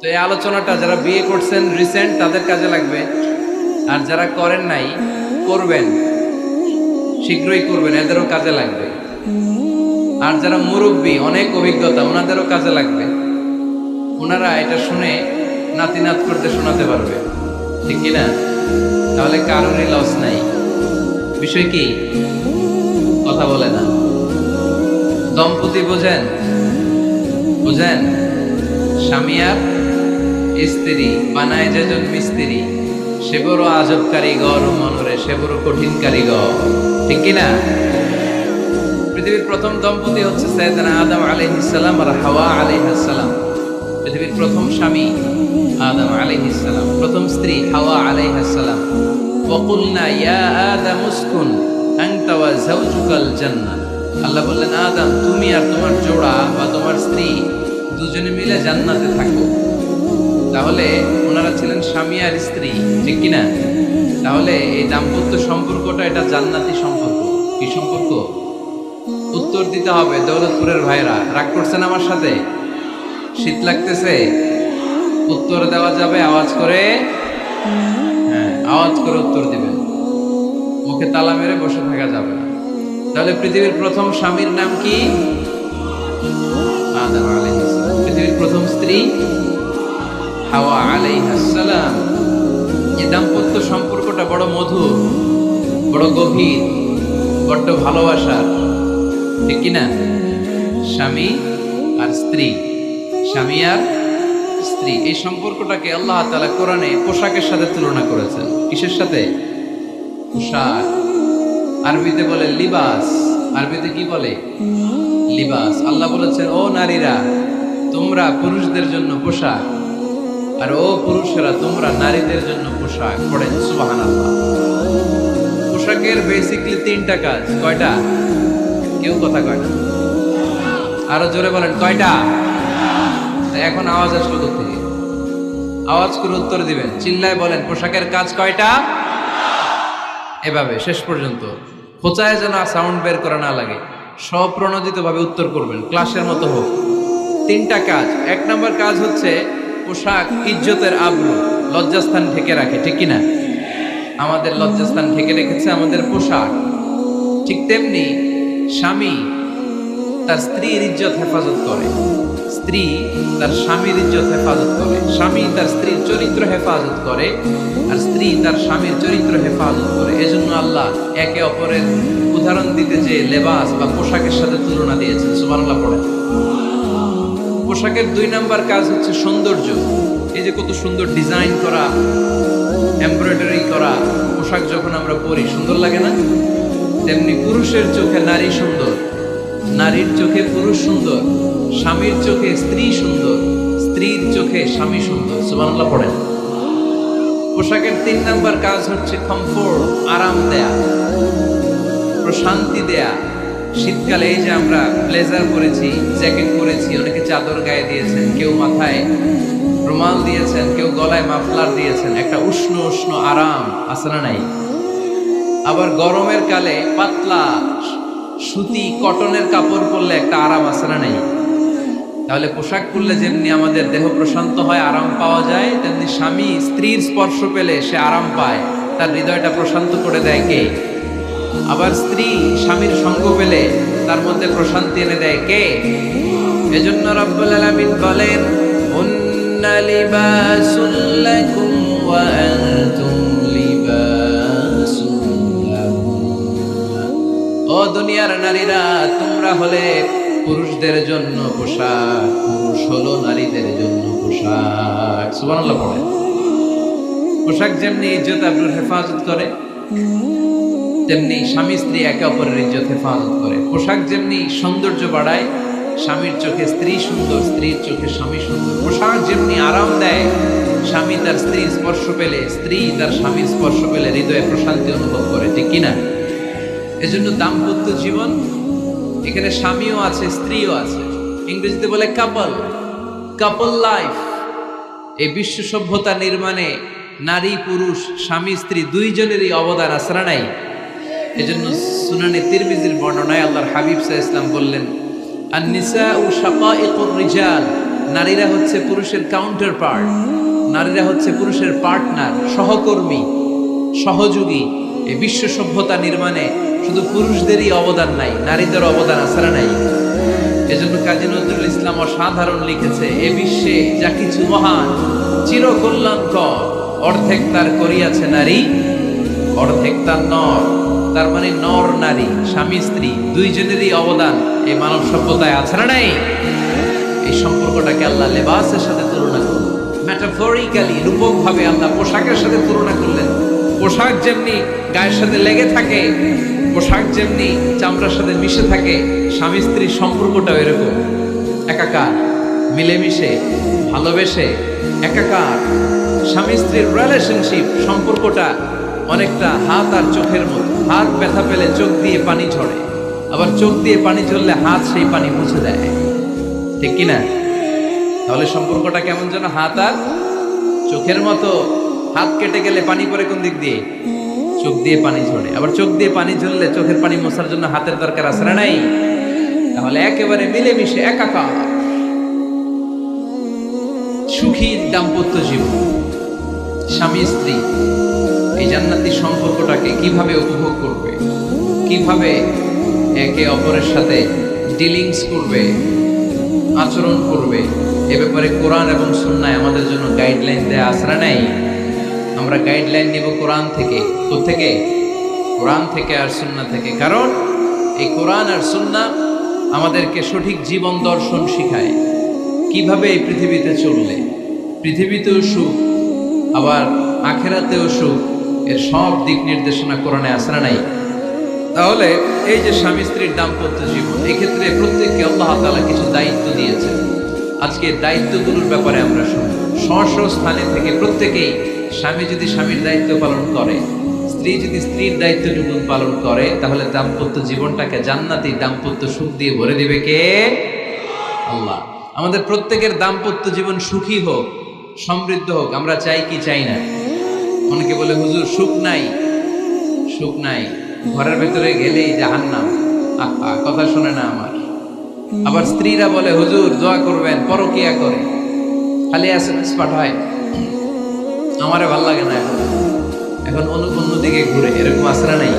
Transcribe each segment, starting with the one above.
তো এই আলোচনাটা যারা বিয়ে করছেন রিসেন্ট তাদের কাজে লাগবে, আর যারা করেন নাই করবেন, শীঘ্রই করবেন, এদেরও কাজে লাগবে। আর যারা মুরব্বী অনেক অভিজ্ঞতা ওনাদেরও কাজে লাগবে, ওনারা এটা শুনে নাতি নাত করতে শোনাতে পারবে, ঠিক কিনা? তাহলে কারোরই লস নাই। বিষয় কি? কথা বলে না। দম্পতি বোঝেন? বুঝেন? স্বামী আর স্ত্রী বানায় যেজন মিস্ত্রি, সে বড় আজব কারিগর মনরে, সে বড় কঠিন কারিগর, ঠিক কিনা? পৃথিবীর প্রথম দম্পতি হচ্ছে সাইয়েদনা আদম আলাইহিস সালাম আর হাওয়া আলাইহিস সালাম। পৃথিবীর প্রথম স্বামী আদম আলাইহিস সালাম, প্রথম স্ত্রী হাওয়া আলাইহিস সালাম। ওয়াকুলনা ইয়া আদম উসকুন আনতা ওয়া যাওজুকাল জান্নাহ। আল্লাহ বললেন, আদম তুমি আর তোমার জোড়া বা তোমার স্ত্রী দুজনে মিলে জান্নাতে থাকো। তাহলে ওনারা ছিলেন স্বামী আর স্ত্রী, ঠিক কিনা? তাহলে এই দাম্পত্য সম্পর্কটা এটা জান্নাতি সম্পর্ক। কি সম্পর্ক? উত্তর দিতে হবে। দৌলতপুরের ভাইরা রাগ করছেন আমার সাথে? শীত লাগতেছে? উত্তর দেওয়া যাবে আওয়াজ করে? হ্যাঁ, আওয়াজ করে উত্তর দিবেন, মুখে তালা মেরে বসে থাকা যাবে না। তাহলে পৃথিবীর প্রথম স্বামীর নাম কি? আদম আলাইহিস সালাম। পৃথিবীর প্রথম স্ত্রী হাওয়া আলাইহিস সালাম। এই দাম্পত্য সম্পর্কটা বড় মধুর, বড় গভীর, বড্ড ভালোবাসার, ঠিক কিনা? স্বামী আর স্ত্রী, স্বামী আর স্ত্রী, এই সম্পর্কটাকে আল্লাহ তাআলা কোরআনে পোশাকের সাথে তুলনা করেছেন। কিসের সাথে? পোশাক। আরবিতে বলে লিবাস। আরবিতে কি বলে? লিবাস। আল্লাহ বলেছেন, ও নারীরা তোমরা পুরুষদের জন্য পোশাক, আর ও পুরুষেরা তোমরা নারীদের জন্য পোশাক। পড়েন সুবহানাল্লাহ। পোশাকের বেসিকলি তিনটা কাজ। কয়টা? কেউ কথা কয় না। আরো জোরে বলেন, কয়টা? এখন আওয়াজ আসলো কোথেকে? আওয়াজ করে উত্তর দিবেন, চিল্লায় বলেন পোশাকের কাজ কয়টা? এভাবে শেষ পর্যন্ত খোঁচায় যেন সাউন্ড বের করা না লাগে, স্বপ্রণোদিত ভাবে উত্তর করবেন, ক্লাসের মতো হোক। তিনটা কাজ। এক নম্বর কাজ হচ্ছে পোশাক ইজ্জতের আবরু, লজ্জাস্থান ঢেকে রাখে, ঠিক কিনা? আমাদের লজ্জাস্থান ঢেকে রেখেছে আমাদের পোশাক। ঠিক তেমনি স্বামী তার স্ত্রীর ইজ্জত হেফাজত করে, স্ত্রী তার স্বামীর ইজ্জত হেফাজত করে, স্বামী তার স্ত্রীর চরিত্র হেফাজত করে, আর স্ত্রী তার স্বামীর চরিত্র হেফাজত করে। এজন্য আল্লাহ একে অপরের উদাহরণ দিতে যে লেবাস বা পোশাকের সাথে তুলনা দিয়েছেন। সুবহানাল্লাহ পড়েন। পোশাকের দুই নাম্বার কাজ হচ্ছে সৌন্দর্য। এই যে কত সুন্দর ডিজাইন করা, এমব্রয়ডারি করা পোশাক যখন আমরা পরি সুন্দর লাগে না? তেমনি পুরুষের চোখে নারী সুন্দর, নারীর চোখে পুরুষ সুন্দর, স্বামীর চোখে স্ত্রী সুন্দর, স্ত্রীর চোখে স্বামী সুন্দর। সুবহানাল্লাহ পড়েন। পোশাকের তিন নাম্বার কাজ হচ্ছে কমফোর্ট, আরাম দেয়া, প্রশান্তি দেয়া। শীতকালে এই যে আমরা ব্লেজার পরেছি, জ্যাকেট পরেছি, অনেকে চাদর গায়ে দিয়েছেন, কেউ মাথায় রুমাল দিয়েছেন, কেউ গলায় মাফলার দিয়েছেন, একটা উষ্ণ উষ্ণ আরাম আছে না নাই? আবার গরমের কালে পাতলা সুতি কটনের কাপড় পরলে একটা আরাম আছে না নাই? তাহলে পোশাক পরলে যেমনি আমাদের দেহ প্রশান্ত হয়, আরাম পাওয়া যায়, তেমনি স্বামী স্ত্রীর স্পর্শ পেলে সে আরাম পায়, তার হৃদয়টা প্রশান্ত করে দেয় কে? আবার স্ত্রী স্বামীর সঙ্গ পেলে তার মধ্যে প্রশান্তি এনে দেয় কে? এজন্য রব্বুল আলামিন বলেন, হুন্না লিবাসুল লাকুম ওয়া আনতুম লিবাসুল লাহুন্না। ও দুনিয়ার নারীরা, তোমরা হলে পুরুষদের জন্য পোশাক, পুরুষ হলো নারীদের জন্য পোশাক। সুবহানাল্লাহ পড়েন। পোশাক যেমনি ইজ্জত আবরুর হেফাজত করে, তেমনি স্বামী স্ত্রী একে অপরের ইজ্জত হেফাজত করে। পোশাক যেমনি সৌন্দর্য বাড়ায়, স্বামীর চোখে স্ত্রী সুন্দর, স্ত্রীর চোখে স্বামী সুন্দর। পোশাক যেমনি আরাম দেয়, স্বামী তার স্ত্রীর স্পর্শ পেলে, স্ত্রী তার স্বামীর স্পর্শ পেলে হৃদয়ে প্রশান্তি অনুভব করে, ঠিক কিনা? এজন্য দাম্পত্য জীবন, এখানে স্বামীও আছে স্ত্রীও আছে, ইংরেজিতে বলে কাপল, কাপল লাইফ। এই বিশ্ব সভ্যতা নির্মাণে নারী পুরুষ, স্বামী স্ত্রী দুইজনেরই অবদান আছে না নাই? এজন্য সুনানে তিরমিজির বর্ণনায় আল্লাহর হাবিব সাল্লাল্লাহু আলাইহি ওয়াসাল্লাম বললেন, আন-নিসাউ শাকাইকুর রিজাল, নারীরা হচ্ছে পুরুষের কাউন্টার পার্ট, নারীরা হচ্ছে পুরুষের পার্টনার, সহকর্মী, সহযোগী। এই বিশ্ব সভ্যতা নির্মাণে শুধু পুরুষদেরই অবদান নাই, নারীদের অবদান আছে নাই? এজন্য কাজী নজরুল ইসলাম অসাধারণ লিখেছে, এ বিশ্বে যা কিছু মহান চিরকল্যাণকর, অর্ধেক তার করিয়াছে নারী, অর্ধেক তার নর। তার মানে নর নারী, স্বামী স্ত্রী দুইজনেরই অবদান এই মানব সভ্যতায় আছে না নাই? এই সম্পর্কটাকে আল্লাহ লেবাসের সাথে তুলনা করলেন, মেটাফরিক্যালি, রূপক ভাবে আল্লাহ পোশাকের সাথে তুলনা করলেন। পোশাক যেমনি গায়ের সাথে লেগে থাকে, পোশাক যেমনি চামড়ার সাথে মিশে থাকে, স্বামী স্ত্রীর সম্পর্কটাও এরকম একাকার, মিলেমিশে, ভালোবেসে একাকার। স্বামী স্ত্রীর রিলেশনশিপ সম্পর্কটা অনেকটা হাত আর চোখের মতো। হাত ব্যথা পেলে চোখ দিয়ে পানি ঝরে, আবার চোখ দিয়ে পানি ঝরলে হাত সেই পানি মুছে দেয়, ঠিক কিনা? তাহলে সম্পর্কটা কেমন যেন হাত আর চোখের মতো। হাত কেটে গেলে পানি পড়ে কোন দিক দিয়ে? চোখ দিয়ে পানি ঝরে। আবার চোখ দিয়ে পানি ঝরলে চোখের পানি মোছার জন্য হাতের দরকার আছে না নাই? তাহলে একেবারে মিলেমিশে একাকার সুখী দাম্পত্য জীবন, স্বামী স্ত্রী এই জান্নাতি সম্পর্কটাকে কিভাবে উপভোগ করবে, কিভাবে একে অপরের সাথে ডিলিংস করবে, আচরণ করবে, এ ব্যাপারে কোরআন এবং সুন্নায় আমাদের জন্য গাইডলাইন দেয়া আছে না নাই? আমরা গাইডলাইন নিব কোরআন থেকে। কোত্থেকে? কোরআন থেকে আর সুন্নাহ থেকে। কারণ এই কোরআন আর সুন্নাহ আমাদেরকে সঠিক জীবন দর্শন শিখায়, কিভাবে এই পৃথিবীতে চললে পৃথিবীতেও সুখ, আবার আখেরাতেও সুখ, এর সব দিক নির্দেশনা কোরআনে আছে না নাই? তাহলে এই যে স্বামী স্ত্রীর দাম্পত্য জীবন, এক্ষেত্রে প্রত্যেককে আল্লাহ তাআলা কিছু দায়িত্ব দিয়েছেন। আজকে দায়িত্বগুলোর ব্যাপারে আমরা শুনি। স্ব স্থানে থেকে প্রত্যেকেই, স্বামী যদি স্বামীর দায়িত্ব পালন করে, স্ত্রী যদি স্ত্রীর দায়িত্বটুকু পালন করে, তাহলে দাম্পত্য জীবনটাকে জান্নাতি দাম্পত্য সুখ দিয়ে ভরে দিবে কে? আল্লাহ। আমাদের প্রত্যেকের দাম্পত্য জীবন সুখী হোক, সমৃদ্ধ হোক, আমরা চাই কি চাই না? অনেকে বলে হুজুর সুখ নাই, সুখ নাই, ঘরের ভেতরে গেলেই জাহান্নাম। আহা, কথা শোনে না আমার। আবার স্ত্রীরা বলে হুজুর দোয়া করবেন, পরকিয়া করে, খালি এসএমএস পাঠায়, আমারে ভাল লাগে না, এখন অন্যদিকে ঘুরে, এরকম আসরা নাই?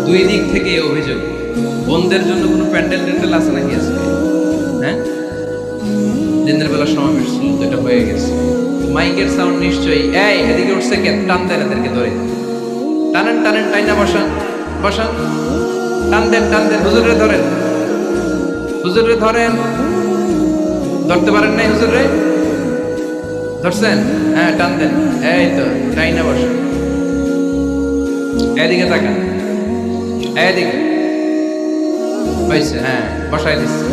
দুই দিক থেকে অভিযোগ। বোনদের জন্য কোনো প্যান্ডেল ট্যান্ডেল আছে নাকি আজকে? হ্যাঁ, দিনের বেলা সমাবেশ ছিল, এটা হয়ে গেছে। মাইকের সাউন্ড নিশ্চয়ই। এই এদিকে উঠছে কে? টান দেন এদেরকে ধরে, টানেন টানেন, টাইনা বসান বসান, টান দেন টান দেন, হুজুরে ধরেন, হুজুরে ধরেন। ধরতে পারেন নাই হুজুরে? ধরছেন? হ্যাঁ, টান দেন। এই তো, টাইনা বসান। এদিকে তাকান, এদিকে হয়েছে। হ্যাঁ, বসাই দিচ্ছে।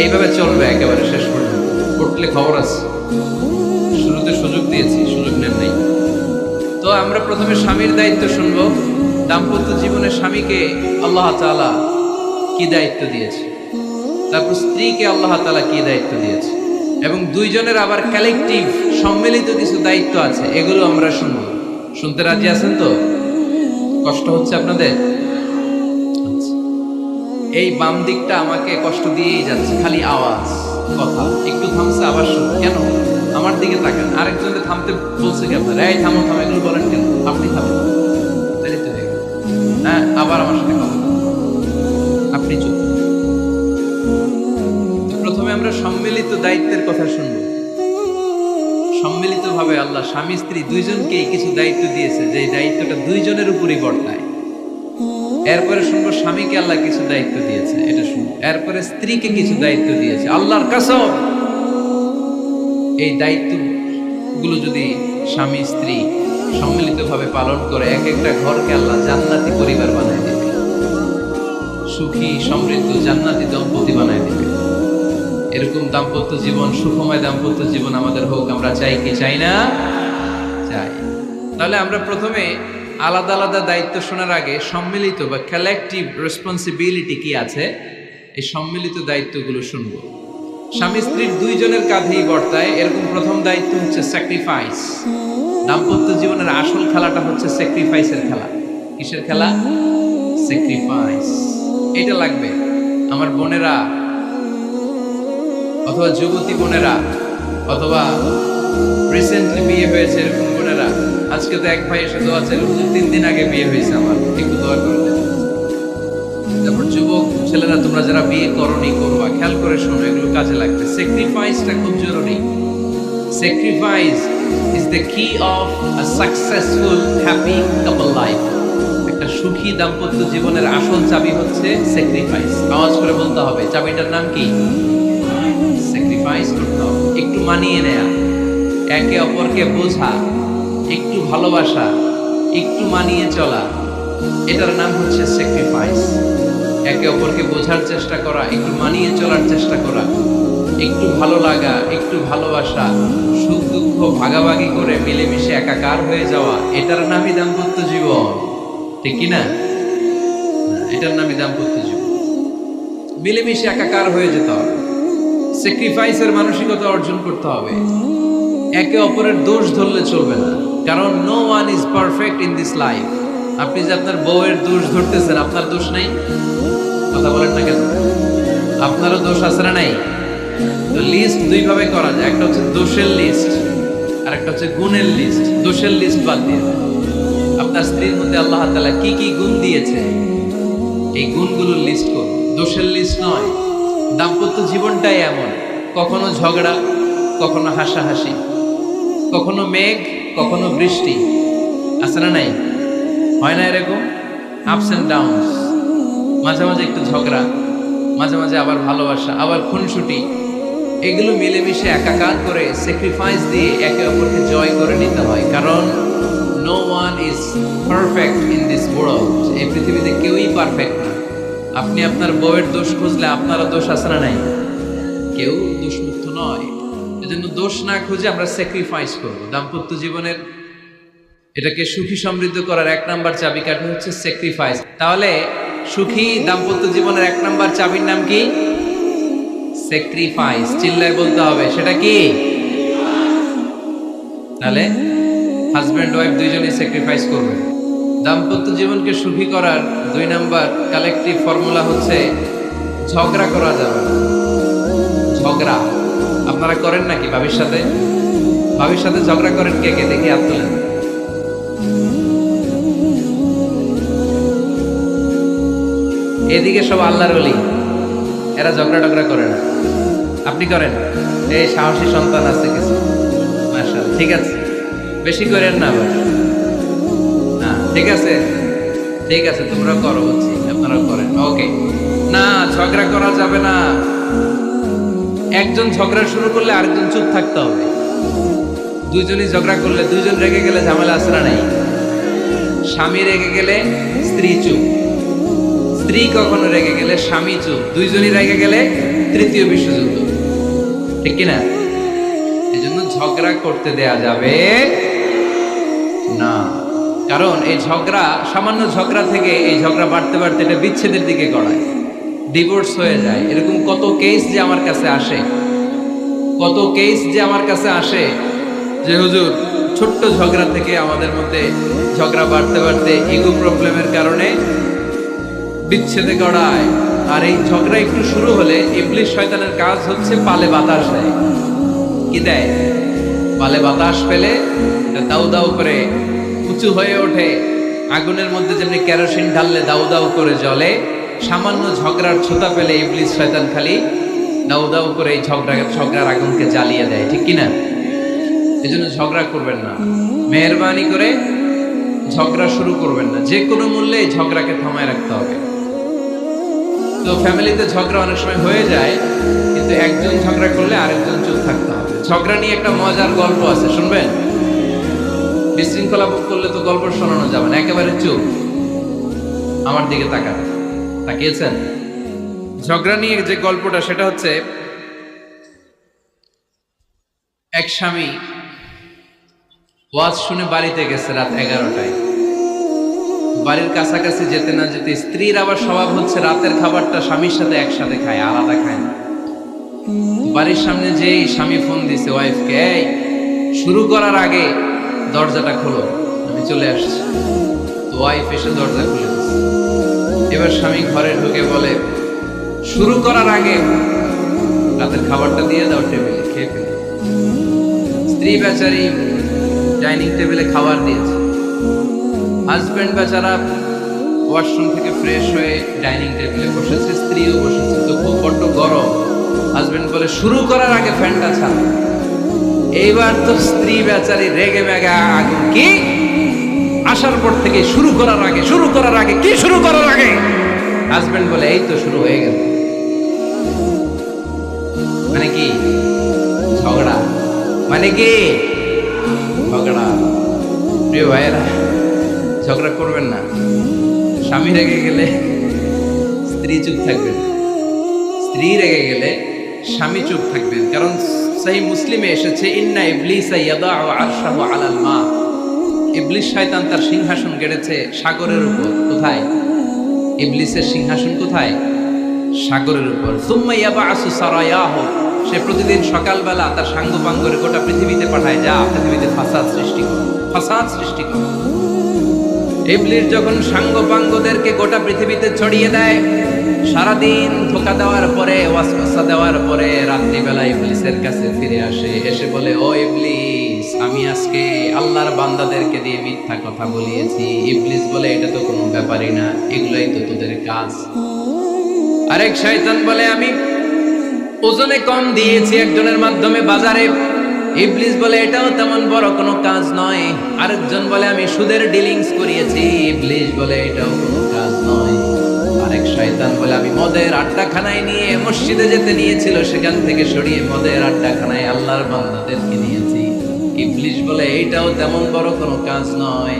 এইভাবে চলবে একেবারে শেষ পর্যন্ত। উঠলে খবর আছে। শুরুতে সুযোগ দিয়েছি, সুযোগ নেন নাই। তো আমরা প্রথমে স্বামীর দায়িত্ব শুনবো। দাম্পত্য জীবনে স্বামীকে আল্লাহ তাআলা কি দায়িত্ব দিয়েছে, তারপর স্ত্রীকে আল্লাহ তাআলা কি দায়িত্ব দিয়েছে, এবং দুইজনের আবার কালেকটিভ সম্মিলিত কিছু দায়িত্ব আছে, এগুলো আমরা শুনবো। শুনতে রাজি আছেন তো? কষ্ট হচ্ছে আপনাদের? এই বাম দিকটা আমাকে কষ্ট দিয়েই যাচ্ছে, খালি আওয়াজ, কথা। একটু থামছে, আবার শুনুন। কেন? আমার দিকে তাকান। আরেকজনকে থামতে বলছে কি আপনারা? এই থামো থামো, এগুলো বলেন কেন? আপনি থামেন, তাহলে তো হয়ে গেল। হ্যাঁ, আবার আমার সাথে কথা বলুন, আপনি চুপ। প্রথমে আমরা সম্মিলিত দায়িত্বের কথা শুনবো। সম্মিলিতভাবে আল্লাহ স্বামী স্ত্রী দুইজনকেই কিছু দায়িত্ব দিয়েছে, যে দায়িত্বটা দুইজনের উপরই বর্তায়। এরপরে শুনবো স্বামীকে আল্লাহ কিছু দায়িত্ব দিয়েছে, এটা শুনবো। এরপরে স্ত্রীকে কিছু দায়িত্ব দিয়েছে। আল্লাহর কসম, এই দায়িত্বগুলো যদি স্বামী স্ত্রী সম্মিলিতভাবে পালন করে, এক একটা ঘরকে আল্লাহ জান্নাতি পরিবার বানায় দেবে, সুখী সমৃদ্ধ জান্নাতি দম্পতি বানায় দেবে। এরকম দাম্পত্য জীবন, সুখময় দাম্পত্য জীবন আমাদের হোক। আমরা চাই কি চাই না? চাই। তাহলে আমরা প্রথমে আলাদা আলাদা দায়িত্ব শোনার আগে সম্মিলিত বা কালেকটিভ রেসপন্সিবিলিটি কি আছে, এই সম্মিলিত দায়িত্বগুলো শুনবো। স্বামী স্ত্রীর দুইজনের কাঁধেই বর্তায় এরকম প্রথম দায়িত্ব হচ্ছে স্যাক্রিফাইস। দাম্পত্য জীবনের আসল খেলাটা হচ্ছে স্যাক্রিফাইসের খেলা। কিসের খেলা? স্যাক্রিফাইস। এটা লাগবে। আমার বোনেরা অথবা যুবতী বোনেরা, অথবা রিসেন্টলি বিয়ে হয়েছে এরকম বোনেরা, আজকে তো এক ভাই এসে দোয়া চাইল, 3 দিন আগে বিয়ে হয়েছে আমার, একটু দোয়া করে দেন। তারপর যুবক ছেলেরা, তোমরা যারা বিয়ে করনি করবা, খেয়াল করে শোনো, এগুলো কাজে লাগবে। স্যাক্রিফাইসটা খুব জরুরি। স্যাক্রিফাইস ইজ দ্য কি of a successful happy couple life. একটা সুখী দাম্পত্য জীবনের আসল চাবি হচ্ছে স্যাক্রিফাইস। আওয়াজ করে বলতে হবে, চাবিটার নাম কি? স্যাক্রিফাইস করতে হবে, একটু মানিয়ে নেয়া, একে অপরকে বোঝা, একটু ভালোবাসা, একটু মানিয়ে চলা, এটার নাম হচ্ছে স্যাক্রিফাইস। একে অপরকে বোঝার চেষ্টা করা, একটু মানিয়ে চলার চেষ্টা করা, একটু ভালো লাগা, একটু ভালোবাসা, সুখ দুঃখ ভাগাভাগি করে মিলেমিশে একাকার হয়ে যাওয়া, এটার নামই দাম্পত্য জীবন, ঠিক কি না? এটার নামই দাম্পত্য জীবন। মিলেমিশে একাকার হয়ে যেতে হবে, স্যাক্রিফাইসের মানসিকতা অর্জন করতে হবে। একে অপরের দোষ ধরলে চলবে না, কারণ no one is perfect in this life. আপনি যে আপনার বউয়ের দোষ ধরতেছেন, আপনার দোষ নাই? কথা বলেন না কেন? আপনারও দোষ আছে না নাই? তো লিস্ট দুই ভাবে করা যায়, একটা হচ্ছে দোষের লিস্ট, আর একটা হচ্ছে গুণের লিস্ট। দোষের লিস্ট বাদ দিয়ে আপনার স্ত্রীর মধ্যে আল্লাহ তাআলা কি কি গুণ দিয়েছে, এই গুণগুলোর লিস্ট করুন, দোষের লিস্ট নয়। দাম্পত্য জীবনটাই এমন, কখনো ঝগড়া, কখনো হাসাহাসি, কখনো মেঘ, কখনো বৃষ্টি, আছে না নাই? হয় না এরকম? আপস এন্ড ডাউনস, মাঝে মাঝে একটু ঝগড়া, মাঝে মাঝে আবার ভালোবাসা, আবার খুনসুটি, এগুলো মিলেমিশে একাকার করে স্যাক্রিফাইস দিয়ে একে অপরকে জয় করে নিতে হয়। কারণ no one is perfect in this world. এই পৃথিবীতে কেউই পারফেক্ট না। আপনি আপনার বউয়ের দোষ খুঁজলে আপনারও দোষ আছে না নাই? কেউ দোষমুক্ত নয়। এজন্য দোষ না খুঁজে আমরা স্যাক্রিফাইস করব। দাম্পত্য জীবনের এটাকে সুখী সমৃদ্ধ করার 1 নাম্বার চাবিকাঠি হচ্ছে স্যাক্রিফাইস। তাহলে সুখী দাম্পত্য জীবনের 1 নাম্বার চাবির নাম কি? স্যাক্রিফাইস। চিল্লায় বলতে হবে, সেটা কি? তাহলে হাজব্যান্ড ওয়াইফ দুইজনেই স্যাক্রিফাইস করবে। দাম্পত্য জীবনকে সুখী করার 2 নাম্বার কালেকটিভ ফর্মুলা হচ্ছে ঝগড়া করা যাবে না। ঝগড়া আপনারা করেন নাকি ভাবির সাথে? ভাবির সাথে ঝগড়া করেন কে কে? দেখি হাত তোলেন। এদিকে সব আল্লাহর ওলি, এরা ঝগড়া টগড়া করে না। আপনি করেন? এই সাহসী সন্তান আছে কিছু, মাশাআল্লাহ। ঠিক আছে, বেশি করেন না আবার। হ্যাঁ ঠিক আছে, ঠিক আছে, তোমরা করো, বলছি আপনারা করেন। ওকে, না ঝগড়া করা যাবে না। একজন ঝগড়া শুরু করলে আরেকজন চুপ থাকতে হবে। দুইজনই ঝগড়া করলে, দুইজন রেগে গেলে ঝামেলা আছে না নাই? স্বামী রেগে গেলে স্ত্রী চুপ, স্ত্রী কখনো রেগে গেলে স্বামী চুপ, দুইজনই রেগে গেলে তৃতীয় বিশ্বযুদ্ধ, ঠিক কিনা? এই জন্য ঝগড়া করতে দেয়া যাবে না। কারণ এই ঝগড়া, সামান্য ঝগড়া থেকে এই ঝগড়া বাড়তে বাড়তে এটা বিচ্ছেদের দিকে গড়ায়, ডিভোর্স হয়ে যায়। এরকম কত কেস যে আমার কাছে আসে, কত কেস যে আমার কাছে আসে যে হুজুর ছোট্ট ঝগড়া থেকে আমাদের মধ্যে ঝগড়া বাড়তে বাড়তে ইগো প্রবলেমের কারণে বিচ্ছেদে গড়ায়। আর এই ঝগড়া একটু শুরু হলে ইবলিস শয়তানের কাজ হচ্ছে পালে বাতাস দেয়। কি দেয়? পালে বাতাস পেলে এটা দাউ দাউ করে উঁচু হয়ে ওঠে। আগুনের মধ্যে যেমনি কেরোসিন ঢাললে দাউ দাউ করে জ্বলে, সামান্য ঝগড়ার ছোতা পেলে ইবলিস শয়তান খালি দাউ দাউ করে এই ঝগড়ার আগুনকে জ্বালিয়ে দেয়, ঠিক কিনা? এই জন্য ঝগড়া করবেন না, মেহরবানি করে ঝগড়া শুরু করবেন না। যে কোনো মূল্যে এই ঝগড়াকে থামায় রাখতে হবে। তো ফ্যামিলিতে ঝগড়া অনেক সময় হয়ে যায়, কিন্তু একজন ঝগড়া করলে আরেকজন চুপ থাকতে হবে। ঝগড়া নিয়ে একটা মজার গল্প আছে, শুনবেন? বিশৃঙ্খলা করলে তো গল্প শোনানো যাবে না, একেবারে চুপ। আমার দিকে তাকিয়েছেন? ঝগড়া নিয়ে যে গল্পটা, সেটা হচ্ছে এক স্বামী ওয়াজ শুনে বাড়িতে গেছে রাত 11টায়। বাড়ির কাছাকাছি যেতে না যেতে স্ত্রীর আবার স্বভাব হচ্ছে রাতের খাবারটা স্বামীর সাথে একসাথে খায়, আলাদা খায় না। বাড়ির সামনে যেই স্বামী ফোন দিছে ওয়াইফকে, এই শুরু করার আগে দরজাটা খোলো, আমি চলে আসছি। তো ওয়াইফ এসে দরজা খুলে দিচ্ছে। এবার স্বামী ঘরে ঢুকে বলে, শুরু করার আগে রাতের খাবারটা দিয়ে দাও টেবিলে, খেয়ে ফেলে। স্ত্রী বেচারি ডাইনিং টেবিলে খাবার দিয়েছে, হাজবেন্ড বেচারা ওয়াশরুম থেকে ফ্রেশ হয়ে ডাইনিং টেবিলে বসেছে, স্ত্রীও বসেছে, তো খুব বড্ড গরম। হাজবেন্ড বলে শুরু করার আগে ফ্যানটা ছাড়। এইবার তো স্ত্রী বেচারি রেগে মেগে আগুন, কি আসার পর থেকে শুরু করার আগে কি শুরু করার আগে? হাজবেন্ড বলে এই তো শুরু হয়ে গেল। মানে কি ঝগড়া, মানে কি ঝগড়া। প্রিয় ভাইয়েরা, ঝগড়া করবেন না। স্বামী রেগে গেলে স্ত্রী চুপ থাকবেন, স্ত্রী রেগে গেলে স্বামী চুপ থাকবেন। কারণ সেই মুসলিমে এসেছে ইন্না ইবলিসা ইয়াদাউ আরশাহু আলাল মা। ইবলিস শয়তান তার সিংহাসন গেড়েছে সাগরের উপর। কোথায়? ইবলিসের সিংহাসন কোথায়? সাগরের উপর। সুম্মা ইয়াবাসু সারায়াহু, সে প্রতিদিন সকালবেলা তার সাঙ্গপাঙ্গরে গোটা পৃথিবীতে পাঠায়, যা পৃথিবীতে ফাসাদ সৃষ্টি কর, ফাসাদ সৃষ্টি কর। ইবলিস যখন সাঙ্গপাঙ্গদেরকে গোটা পৃথিবীতে ছড়িয়ে দেয়, সারাদিন ধোঁকা দেওয়ার পরে, ওয়াসওয়াসা দেওয়ার পরে, রাত্রিবেলা ইবলিসের কাছে ফিরে আসে, এসে বলে ও ইবলিস, আমি আজকে আল্লাহর বান্দাদেরকে দিয়ে মিথ্যা কথা বলিয়েছি। ইবলিস বলে এটা তো কোনো ব্যাপারই না, এগুলাই তো তোদের কাজ। আরেক শয়তান বলে আমি ওজনে কম দিয়েছি একজনের মাধ্যমে বাজারে। ইবলিস বলে এটাও তেমন বড় কোনো কাজ নয়। আরেকজন বলে আমি সুদের ডিলিংস করিয়েছি। ইবলিস বলে এটাও কোনো কাজ নয়। আরেক শয়তান বলে আমি মদের আড্ডাখানায় নিয়ে মসজিদে যেতে নিয়েছিল, সেখান থেকে সরিয়ে মদের আড্ডাখানায় আল্লাহর বান্দাদেরকে নিয়েছি। ইবলিস বলে এইটাও তেমন বড় কোনো কাজ নয়।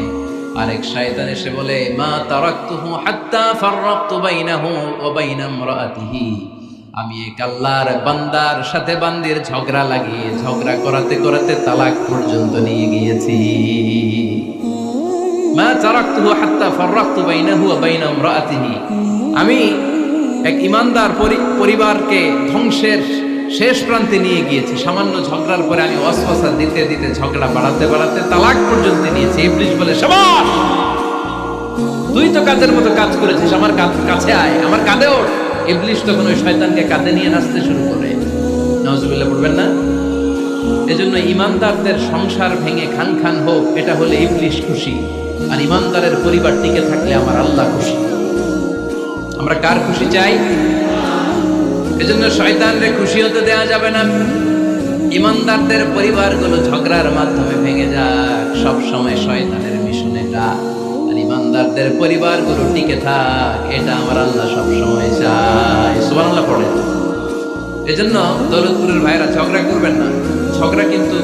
আরেক শয়তান এসে বলে মা তারাকতুহু হাত্তা ফাররাকতু বাইনাহু ওয়া বাইনা ইমরাআতিহি, আমি এক আল্লাহর বান্দার সাথে বান্দির ঝগড়া লাগিয়ে ঝগড়া করাতে করাতে তালাক পর্যন্ত নিয়ে গিয়েছি। মা তারাকতুহু হাত্তা ফাররাকতু বাইনাহু ওয়া বাইনা ইমরাআতিহি, আমি এক ইমানদার পরিবারকে ধ্বংসের শেষ প্রান্তে নিয়ে গিয়েছি। সামান্য ঝগড়ার পরে আমি ওয়াসওয়াসা দিতে দিতে ঝগড়া বাড়াতে বাড়াতে তালাক পর্যন্ত নিয়েছি। ইবলিস বলে শাবাশ, তুই তো কাজের মতো কাজ করেছিস, আমার কাছে আয়, আমার কাঁধে ওঠ। ইবলিস তখন ওই শয়তানকে কাঁধে নিয়ে নাচতে শুরু করে। নাউজুবিল্লাহ পড়বেন না? এজন্য ইমানদারদের সংসার ভেঙে খান খান হোক, এটা হলে ইবলিস খুশি, আর ইমানদারের পরিবার টিকে থাকলে আমার আল্লাহ খুশি। আমরা কার খুশি চাই? এজন্য শয়তানরে খুশি হতে দেওয়া যাবে না। ইমানদারদের পরিবারগুলো ঝগড়ার মাধ্যমে ভেঙে যাক, সব সময় শয়তানের মিশন এটা। আর ইমানদারদের পরিবারগুলো টিকে থাক, এটা আমার আল্লাহ সব সময় চায়। সুবহানাল্লাহ পড়ে। এজন্য দৌলতপুরের ভাইরা ঝগড়া করবেন না। ঝগড়া কিন্তু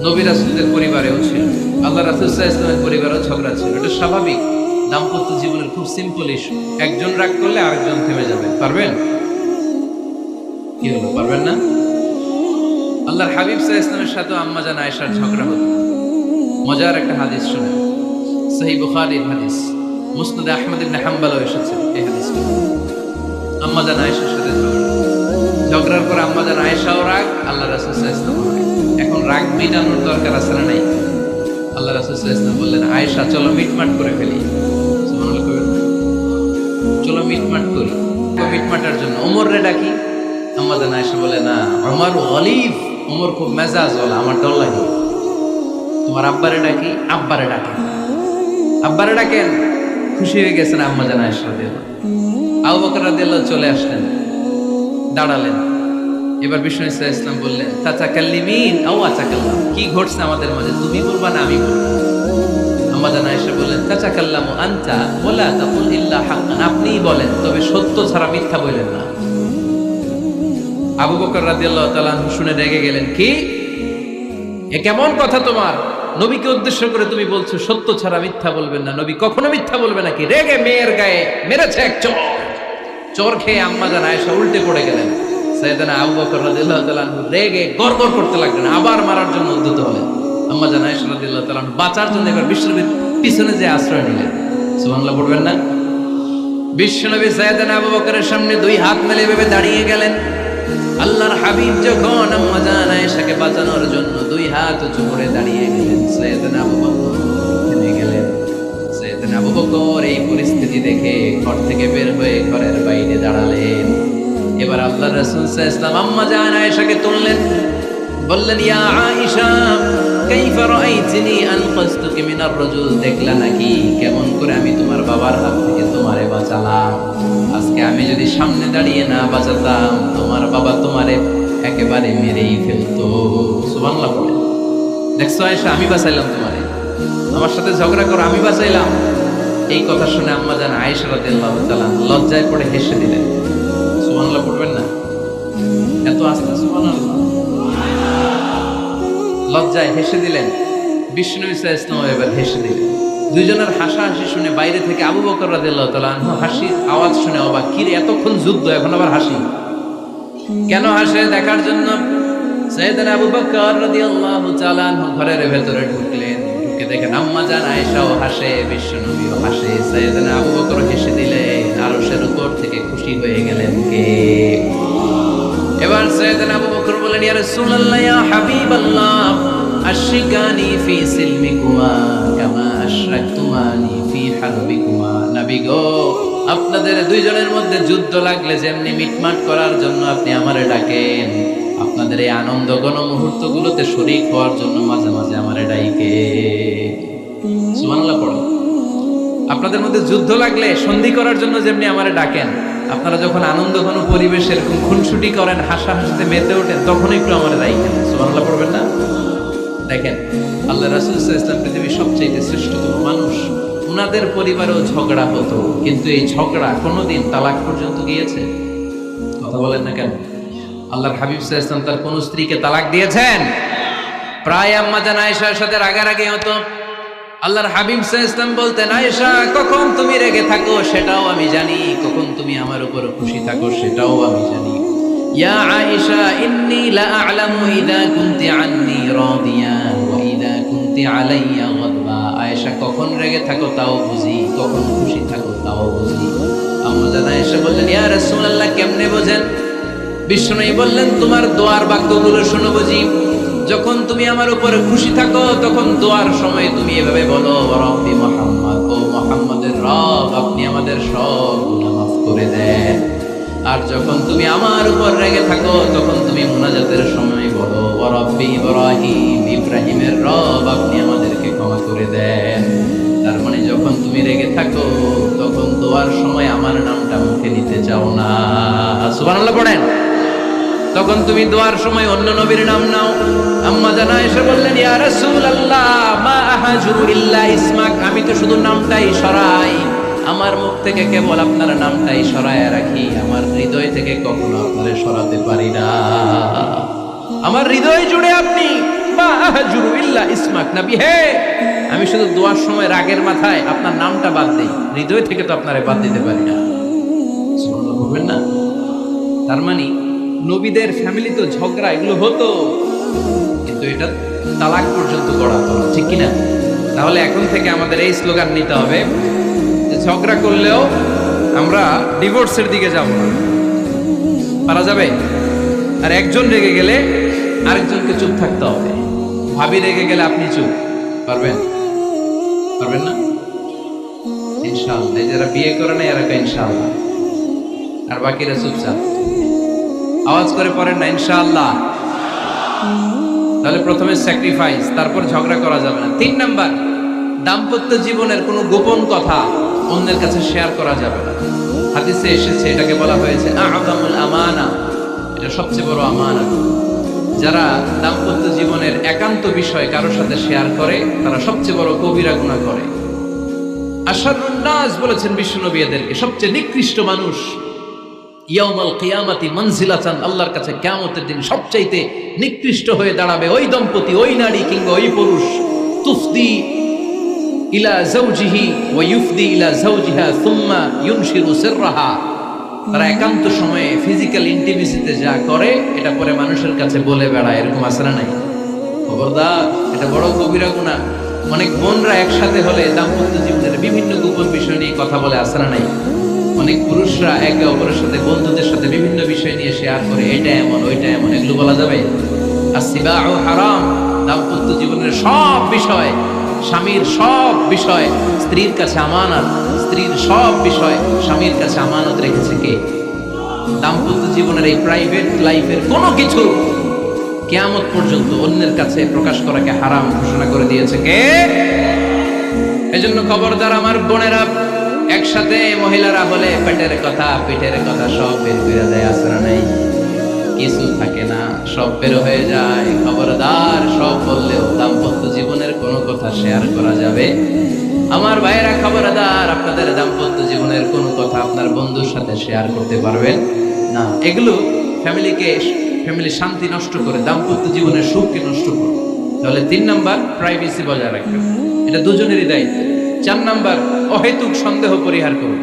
নবী রাসূলদের পরিবারেও ছিল, আল্লাহ রাসূল সাল্লাল্লাহু আলাইহি ওয়াসাল্লামের পরিবারেও ঝগড়া ছিল। এটা স্বাভাবিক। দাম্পত্য জীবনের খুব সিম্পল ইস্যু। একজন রাগ করলে আরেকজন থেমে যাবে। পারবেন? কি হলো, পারবেন না? আল্লাহর হাবিব সাল্লাল্লাহু আলাইহি ওয়াসাল্লামের সাথে আম্মা জান আয়েশার ঝগড়া হতো। মজার একটা হাদিস শুনে, সহিহ বুখারীর হাদিস, মুসনাদ আহমদ ইবনে হাম্বলও এসেছে এই হাদিসটা। আম্মা জান আয়েশার সাথে ঝগড়ার পর আম্মা জান আয়েশাও রাগ, আল্লাহ রাসূল সাল্লাল্লাহু আলাইহি ওয়াসাল্লাম রাগ। এখন রাগ মেটানোর দরকার আছে না নাই? আল্লাহ রাসূল সাল্লাল্লাহু আলাইহি ওয়াসাল্লাম বললেন আয়েশা চলো মিটমাট করে ফেলি। সুবহানাল্লাহ কইবেন, চলো মিটমাট করি। মিটমাটার জন্য ওমর রে ডাকি। আম্মা জান আয়েশা বলে না, ওমর গলিব, ওমর খুব মেজাজওয়ালা, আমার ডর লাগে। তোমার আব্বারে ডাকি। আব্বারে ডাকেন, আব্বারে ডাকেন। খুশি হয়ে গেছেন আম্মা জান আয়েশা রাদিয়াল্লাহু। আবু বকর রাদিয়াল্লাহু চলে আসলেন, দাঁড়ালেন। এবার বিষ্ণু সাল্লাল্লাহু আলাইহি ওয়াসাল্লাম বললেন তাতাকাল্লিমিন আও আতাকাল্লাম, কি ঘটছে আমাদের মাঝে, তুমি বলবা না আমি বলবো? আম্মা জান আয়েশা বললেন তাতাকাল্লামু আনতা ওয়ালা তাকুল ইল্লা হাক্কান, আপনিই বলেন তবে সত্য ছাড়া মিথ্যা বলেন না। আবু বকর রাদিয়াল্লাহু তাআলা আনহু শুনে রেগে গেলেন, কি এ কেমন কথা তোমার? নবীকে উদ্দেশ্য করে তুমি বলছো সত্য ছাড়া মিথ্যা বলবেন না, নবী কখনো মিথ্যা বলবে নাকি? রেগে মেয়ের গায়ে মেরেছে এক চোর। চোর খেয়ে আম্মা জান আয়েশা উল্টে পড়ে গেলেন। সাইয়েদনা আবু বকর রাদিয়াল্লাহু তাআলা আনহু রেগে গড়গড় করতে লাগলেন, আবার মারার জন্য উদ্যত হলেন। আম্মা জান আয়েশা রাদিয়াল্লাহু তাআলা আনহু বাঁচার জন্য এবার বিশ্বনবীর পিছনে যে আশ্রয় নিলেন। সুবহানাল্লাহ পড়বেন না? বিশ্বনবী সাইয়েদনা আবু বকরের সামনে দুই হাত মেলে ভেবে দাঁড়িয়ে গেলেন। আল্লাহর হাবিব যখন আম্মা জান আয়েশাকে বাঁচানোর জন্য দুই হাত উঁচু করে দাঁড়িয়ে গেলেন, সাইয়েদনা আবু বকর থেমে গেলেন। সাইয়েদনা আবু বকর এই পরিস্থিতি দেখে ঘর থেকে বের হয়ে ঘরের বাইরে দাঁড়ালেন। এবার আল্লাহর রাসূল সাল্লাল্লাহু আলাইহি ওয়াসাল্লাম আম্মা জান আয়েশাকে তুললেন, বললেন ইয়া আয়েশা কাইফা রাআইতিনি আনকাসতুকি মিনার রাজুল, দেখলা নাকি কেমন করে আমি তোমার বাবার হাত থেকে তোমারে বাঁচালাম। আজকে আমি যদি সামনে দাঁড়িয়ে না বাঁচাতাম তোমার বাবা তোমারে একেবারে মেরেই ফেলতো। সুবহানাল্লাহ বলে। দেখছো আয়েশা, আমি বাঁচাইলাম তোমারে, আমার সাথে ঝগড়া করো আমি বাঁচাইলাম। এই কথা শুনে আম্মা জান আয়েশা রাদিয়াল্লাহু তাআলা লজ্জায় পড়ে হেসে দিলেন। সুবহানাল্লাহ পড়বেন না? এত আস্তে সুবহানাল্লাহ। লজ্জায় হেসে দিলেন। বিষ্ণু ইসা ইসলাম এবার হেসে দিলেন। দুইজনের হাসাহাসি শুনে বাইরে থেকে আবু বকর রাদিয়াল্লাহু তাআলা আনহু হাসির আওয়াজ শুনে অবাক, কি রে এতক্ষণ যুদ্ধ এখন আবার হাসি কেন? হাসে দেখার জন্য সাইয়েদনা আবু বকর রাদিয়াল্লাহু তাআলা আনহু ঘরের ভেতরে ঢুকলেন। ঢুকে দেখেন আম্মা জান আয়েশাও হাসে, বিশ্ব নবীও হাসে, সাইয়েদনা আবু বকর হেসে দিলেন। আরশের উপর থেকে খুশি হয়ে গেলেন কে? এবার সাইয়েদনা আবু বকর বলেন ইয়া রাসূলুল্লাহ ইয়া হাবিবাল্লাহ আশরিকানি ফি সিলমিকুমা কামা আশরাকতুমানি ফি হারবিকুমা। নবী গো, আপনাদের দুইজনের মধ্যে যুদ্ধ লাগলে যেমনি মিটমাট করার জন্য আপনি আমারে ডাকেন, আপনাদের এই আনন্দ ঘন মুহূর্তগুলোতে শরীক হওয়ার জন্য মাঝে মাঝে আমারে ডাইকে। সুবহানাল্লাহ পড়ো। আপনাদের মধ্যে যুদ্ধ লাগলে সন্ধি করার জন্য যেমনি আমারে ডাকেন, আপনারা যখন আনন্দ ঘন পরিবেশ এরকম খুনসুটি করেন, হাসাহাসিতে মেতে ওঠেন, তখন একটু আমারে ডাইকেন। সুবহানাল্লাহ পড়বেন না? দেখেন আল্লাহ রাসূল সাল্লাল্লাহু আলাইহি ওয়াসাল্লাম পৃথিবীর সবচেয়ে শ্রেষ্ঠতম মানুষ। উনাদের পরিবারেও ঝগড়া হতো, কিন্তু এই ঝগড়া কোনোদিন তালাক পর্যন্ত গিয়েছে? কথা বলেন না কেন? আল্লাহর হাবিব সাল্লাল্লাহু আলাইহি ওয়াসাল্লাম তার কোন স্ত্রীকে তালাক দিয়েছেন? প্রায় আম্মা জান আয়েশার সাথে রাগারাগি হতো। আল্লাহর হাবিব সাল্লাল্লাহু আলাইহি ওয়াসাল্লাম বলতেন, আয়েশা কখন তুমি রেগে থাকো সেটাও আমি জানি, কখন তুমি আমার উপর খুশি থাকো সেটাও আমি জানি। ইয়া আয়েশা ইন্নী লা আ'লামু ইযা কুনতি আন্নী রাদিয়া ওয়া ইযা কুনতি আলাইয়া গাদবা। আয়েশা কখন রেগে থাকো তাও বুঝি, কখন খুশি থাকো তাও বুঝি। আম্মা জান আয়েশা বললেন ইয়া রাসূলুল্লাহ কেমনে বোঝেন? বিষ্ণু বললেন তোমার দোয়ার বাক্যগুলো শুনো বুঝি। যখন তুমি আমার উপরে খুশি থাকো তখন দোয়ার সময় তুমি এভাবে বলো, রব্বি মুহাম্মদ, ও মুহাম্মাদের রব আপনি আমাদের সব গুনাহ মাফ করে দেন। আর যখন তুমি আমার উপর রেগে থাকো তখন তুমি মুনাজাতের সময় বলো, রব্বি ইব্রাহিম, ইব্রাহিমের রব আপনি আমাদেরকে ক্ষমা করে দেন। তার মানে যখন তুমি রেগে থাকো তখন দোয়ার সময় আমার নামটা মুখে নিতে চাও না। সুবহানাল্লাহ পড়েন। তখন তুমি দোয়ার সময় অন্য নবীর নাম নাও। আম্মা জান আয়েশা বললেন ইয়া রাসূলুল্লাহ মা আহাজু ইল্লা ইসমাক, আমি তো শুধু নামটাই সরাই, আমার মুখ থেকে কেবল আপনার নামটাই সরায় রাখি, আমার হৃদয় থেকে কখনো আপনারে সরাতে পারি না। আমার হৃদয় জুড়ে আপনি, মা আহাজু ইল্লা ইসমাক, নবী হে আমি শুধু দোয়ার সময় রাগের মাথায় আপনার নামটা বাদ দেই, হৃদয় থেকে তো আপনারে বাদ দিতে পারি না। সুবহানাল্লাহ বলবেন না? তার মানে নবীদের ফ্যামিলি তো ঝগড়া এগুলো হতো, কিন্তু এটা তালাক পর্যন্ত গড়াতো, ঠিক কিনা? তাহলে এখন থেকে আমাদের এই স্লোগান নিতে হবে যে ঝগড়া করলেও আমরা ডিভোর্সের দিকে যাব না। পারা যাবে? আর একজন রেগে গেলে আরেকজনকে চুপ থাকতে হবে। ভাবি রেগে গেলে আপনি চুপ, পারবেন? পারবেন না? ইনশাআল্লাহ। যারা বিয়ে করে না এরা ইনশাআল্লাহ, আর বাকিরা চুপচাপ। আওয়াজ করে পড়েন না ইনশাআল্লাহ। তাহলে প্রথমে স্যাক্রিফাইস, তারপর ঝগড়া করা যাবে না। 3 নাম্বার, দাম্পত্য জীবনের কোনো গোপন কথা অন্যের কাছে শেয়ার করা যাবে না। হাদিসে এসেছে এটাকে বলা হয়েছে আ'যামুল আমানা, এটা সবচেয়ে বড় আমানত। যারা দাম্পত্য জীবনের একান্ত বিষয় কারোর সাথে শেয়ার করে তারা সবচেয়ে বড় কবিরা গুনাহ করে। আশরারুন নাস বলেছেন বিশ্বনবী এদেরকে, সবচেয়ে নিকৃষ্ট মানুষ। ইয়াউমাল কিয়ামাতি মানজিলাতান, আল্লাহর কাছে কিয়ামতের দিন সবচাইতে নিকৃষ্ট হয়ে দাঁড়াবে ওই দম্পতি, ওই নারী কিংবা ওই পুরুষ, তুফদি ইলা যাওজিহি ওয়া ইউফদি ইলা যাওজিহা সুম্মা ইউনশিরু সিররাহা। তারা একান্ত সময়ে ফিজিক্যাল ইন্টিমেসিতে যা করে এটা পরে মানুষের কাছে বলে বেড়ায়, এরকম আছে না নাই? খবরদার, এটা বড় কবিরা গুনাহ। অনেক বোনরা একসাথে হলে দাম্পত্য জীবনের বিভিন্ন গোপন বিষয় নিয়ে কথা বলে, আছে না নাই? অনেক পুরুষরা একে অপরের সাথে, বন্ধুদের সাথে বিভিন্ন বিষয় নিয়ে শেয়ার করে, এটা এমন ওইটা এমন, এগুলো বলা যাবে? আসিবাউ হারাম। দাম্পত্য জীবনের সব বিষয়, স্বামীর সব বিষয় স্ত্রীর কাছে আমানত, স্ত্রীর সব বিষয় স্বামীর কাছে আমানত রেখেছে কে? দাম্পত্য জীবনের এই প্রাইভেট লাইফের কোনো কিছু কিয়ামত পর্যন্ত অন্যের কাছে প্রকাশ করাকে হারাম ঘোষণা করে দিয়েছে কে? এজন্য খবরদার আমার বোনেরা, একসাথে মহিলারা হলে পেটের কথা পিঠের কথা সব বের করে দেয়, আসরা নাই কিছু থাকে না, সব বের হয়ে যায়। খবরদার, সব বললেও দাম্পত্য জীবনের কোনো কথা শেয়ার করা যাবে। আমার ভাইয়েরা খবরদার, আপনাদের দাম্পত্য জীবনের কোনো কথা আপনার বন্ধুর সাথে শেয়ার করতে পারবেন না। এগুলো ফ্যামিলি শান্তি নষ্ট করে, দাম্পত্য জীবনের সুখকে নষ্ট করে। তাহলে 3 নাম্বার, প্রাইভেসি বজায় রাখবেন, এটা দুজনেরই দায়িত্ব। 4 নাম্বার, অহেতুক সন্দেহ পরিহার করুন।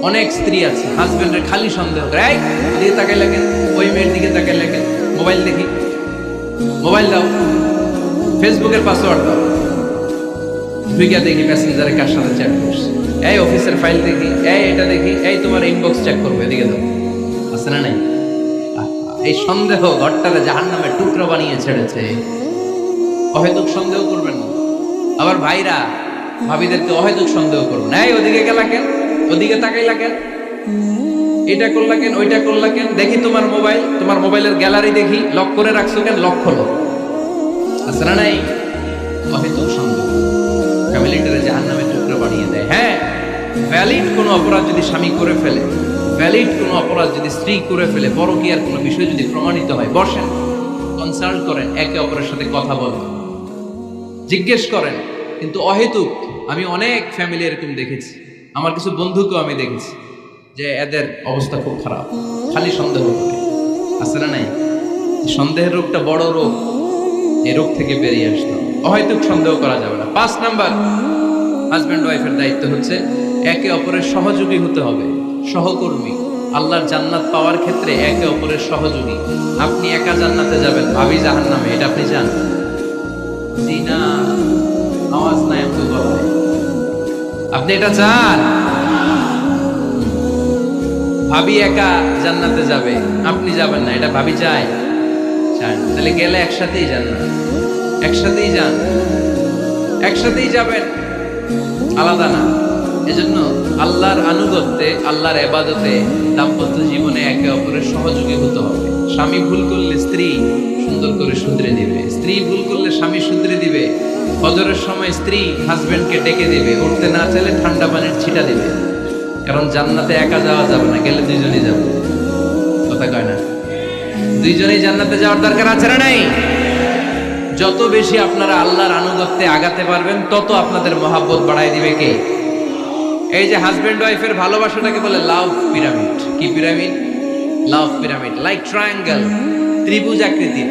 অনেক স্ত্রী আছে হাজবেন্ডের খালি সন্দেহ করে, এই ওদিকে তাকাই লাগেন, ওই মেয়ের দিকে তাকাই লাগেন, মোবাইল দেখি, মোবাইল দাও, ফেসবুকের পাসওয়ার্ড দাও, ঢুকিয়া দেখি মেসেঞ্জারে কার সাথে চ্যাট করছে, এই অফিসের ফাইল দেখি, এই এটা দেখি, এই তোমার ইনবক্স চেক করবো, এদিকে দাও, আছে না নাই? এই সন্দেহ ঘরটারে জাহান্নামের টুকরো বানিয়ে ছেড়েছে। অহেতুক সন্দেহ করবেন না। আবার ভাইরা ভাবিদেরকে অহেতুক সন্দেহ করবেন, এই ওদিকে গেলা কেন, ওদিকে তাকাইলা কেন, এটা করলা কেন, ওইটা করলা কেন, দেখি তোমার মোবাইল, তোমার মোবাইলের গ্যালারি দেখি, লক করে রাখছো কেন, লক খোলো, আছে না নাই? অহেতুক সন্দেহ ফ্যামিলিটারে জাহান্নামের টুকরো বানিয়ে দেয়। হ্যাঁ, ভ্যালিড কোনো অপরাধ যদি স্বামী করে ফেলে, ভ্যালিড কোনো অপরাধ যদি স্ত্রী করে ফেলে, পরকীয়ার কোনো বিষয় যদি প্রমাণিত হয়, বসেন, কনসাল্ট করেন, একে অপরের সাথে কথা বলেন, জিজ্ঞেস করেন। কিন্তু অহেতুক, আমি অনেক ফ্যামিলি এরকম দেখেছি, আমার কিছু বন্ধুকেও আমি দেখেছি যে এদের অবস্থা খুব খারাপ, খালি সন্দেহ করে, আছে না নাই? সন্দেহের রোগটা বড় রোগ, এই রোগ থেকে বেরিয়ে আসতে হবে। অহেতুক সন্দেহ করা যাবে না। 5 নাম্বার, হাজব্যান্ড ওয়াইফের দায়িত্ব হচ্ছে একে অপরের সহযোগী হতে হবে, সহকর্মী। আল্লাহর জান্নাত পাওয়ার ক্ষেত্রে একে অপরের সহযোগী। আপনি একা জান্নাতে যাবেন, ভাবি জাহান্নামে, এটা আপনি জান? জি না, আওয়াজ নাই আপনি বলেন, আপনি এটা চান? ভাবি একা জান্নাতে যাবে, আপনি যাবেন না, এটা ভাবি চায়? চায় না। তাহলে গেলে একসাথেই যান না, একসাথেই যান, একসাথেই যাবেন, আলাদা না। এজন্য আল্লাহর আনুগত্যে, আল্লাহর ইবাদতে, দাম্পত্য জীবনে একে অপরের সহযোগী হতে হবে। স্বামী ভুল করলে স্ত্রী সুন্দর করে শুধরে দিবে, স্ত্রী ভুল করলে স্বামী শুধরে দিবে। ফজরের সময় স্ত্রী হাজবেন্ডকে ডেকে দিবে, উঠতে না চাইলে ঠান্ডা পানির ছিটা দিবে। কারণ জান্নাতে একা যাওয়া যাবে না, গেলে দুইজনই যাবে, কথা কয় না? দুইজনেই জান্নাতে যাওয়ার দরকার আছে না নাই? যত বেশি আপনারা আল্লাহর আনুগত্যে আগাতে পারবেন, তত আপনাদের মহাব্বত বাড়াই দিবে কে? এই যে হাজবেন্ড ওয়াইফের ভালোবাসাটাকে বলে লাভ পিরামিড। কি pyramid? Love pyramid, like triangle, ত্রিভুজ আকৃতির।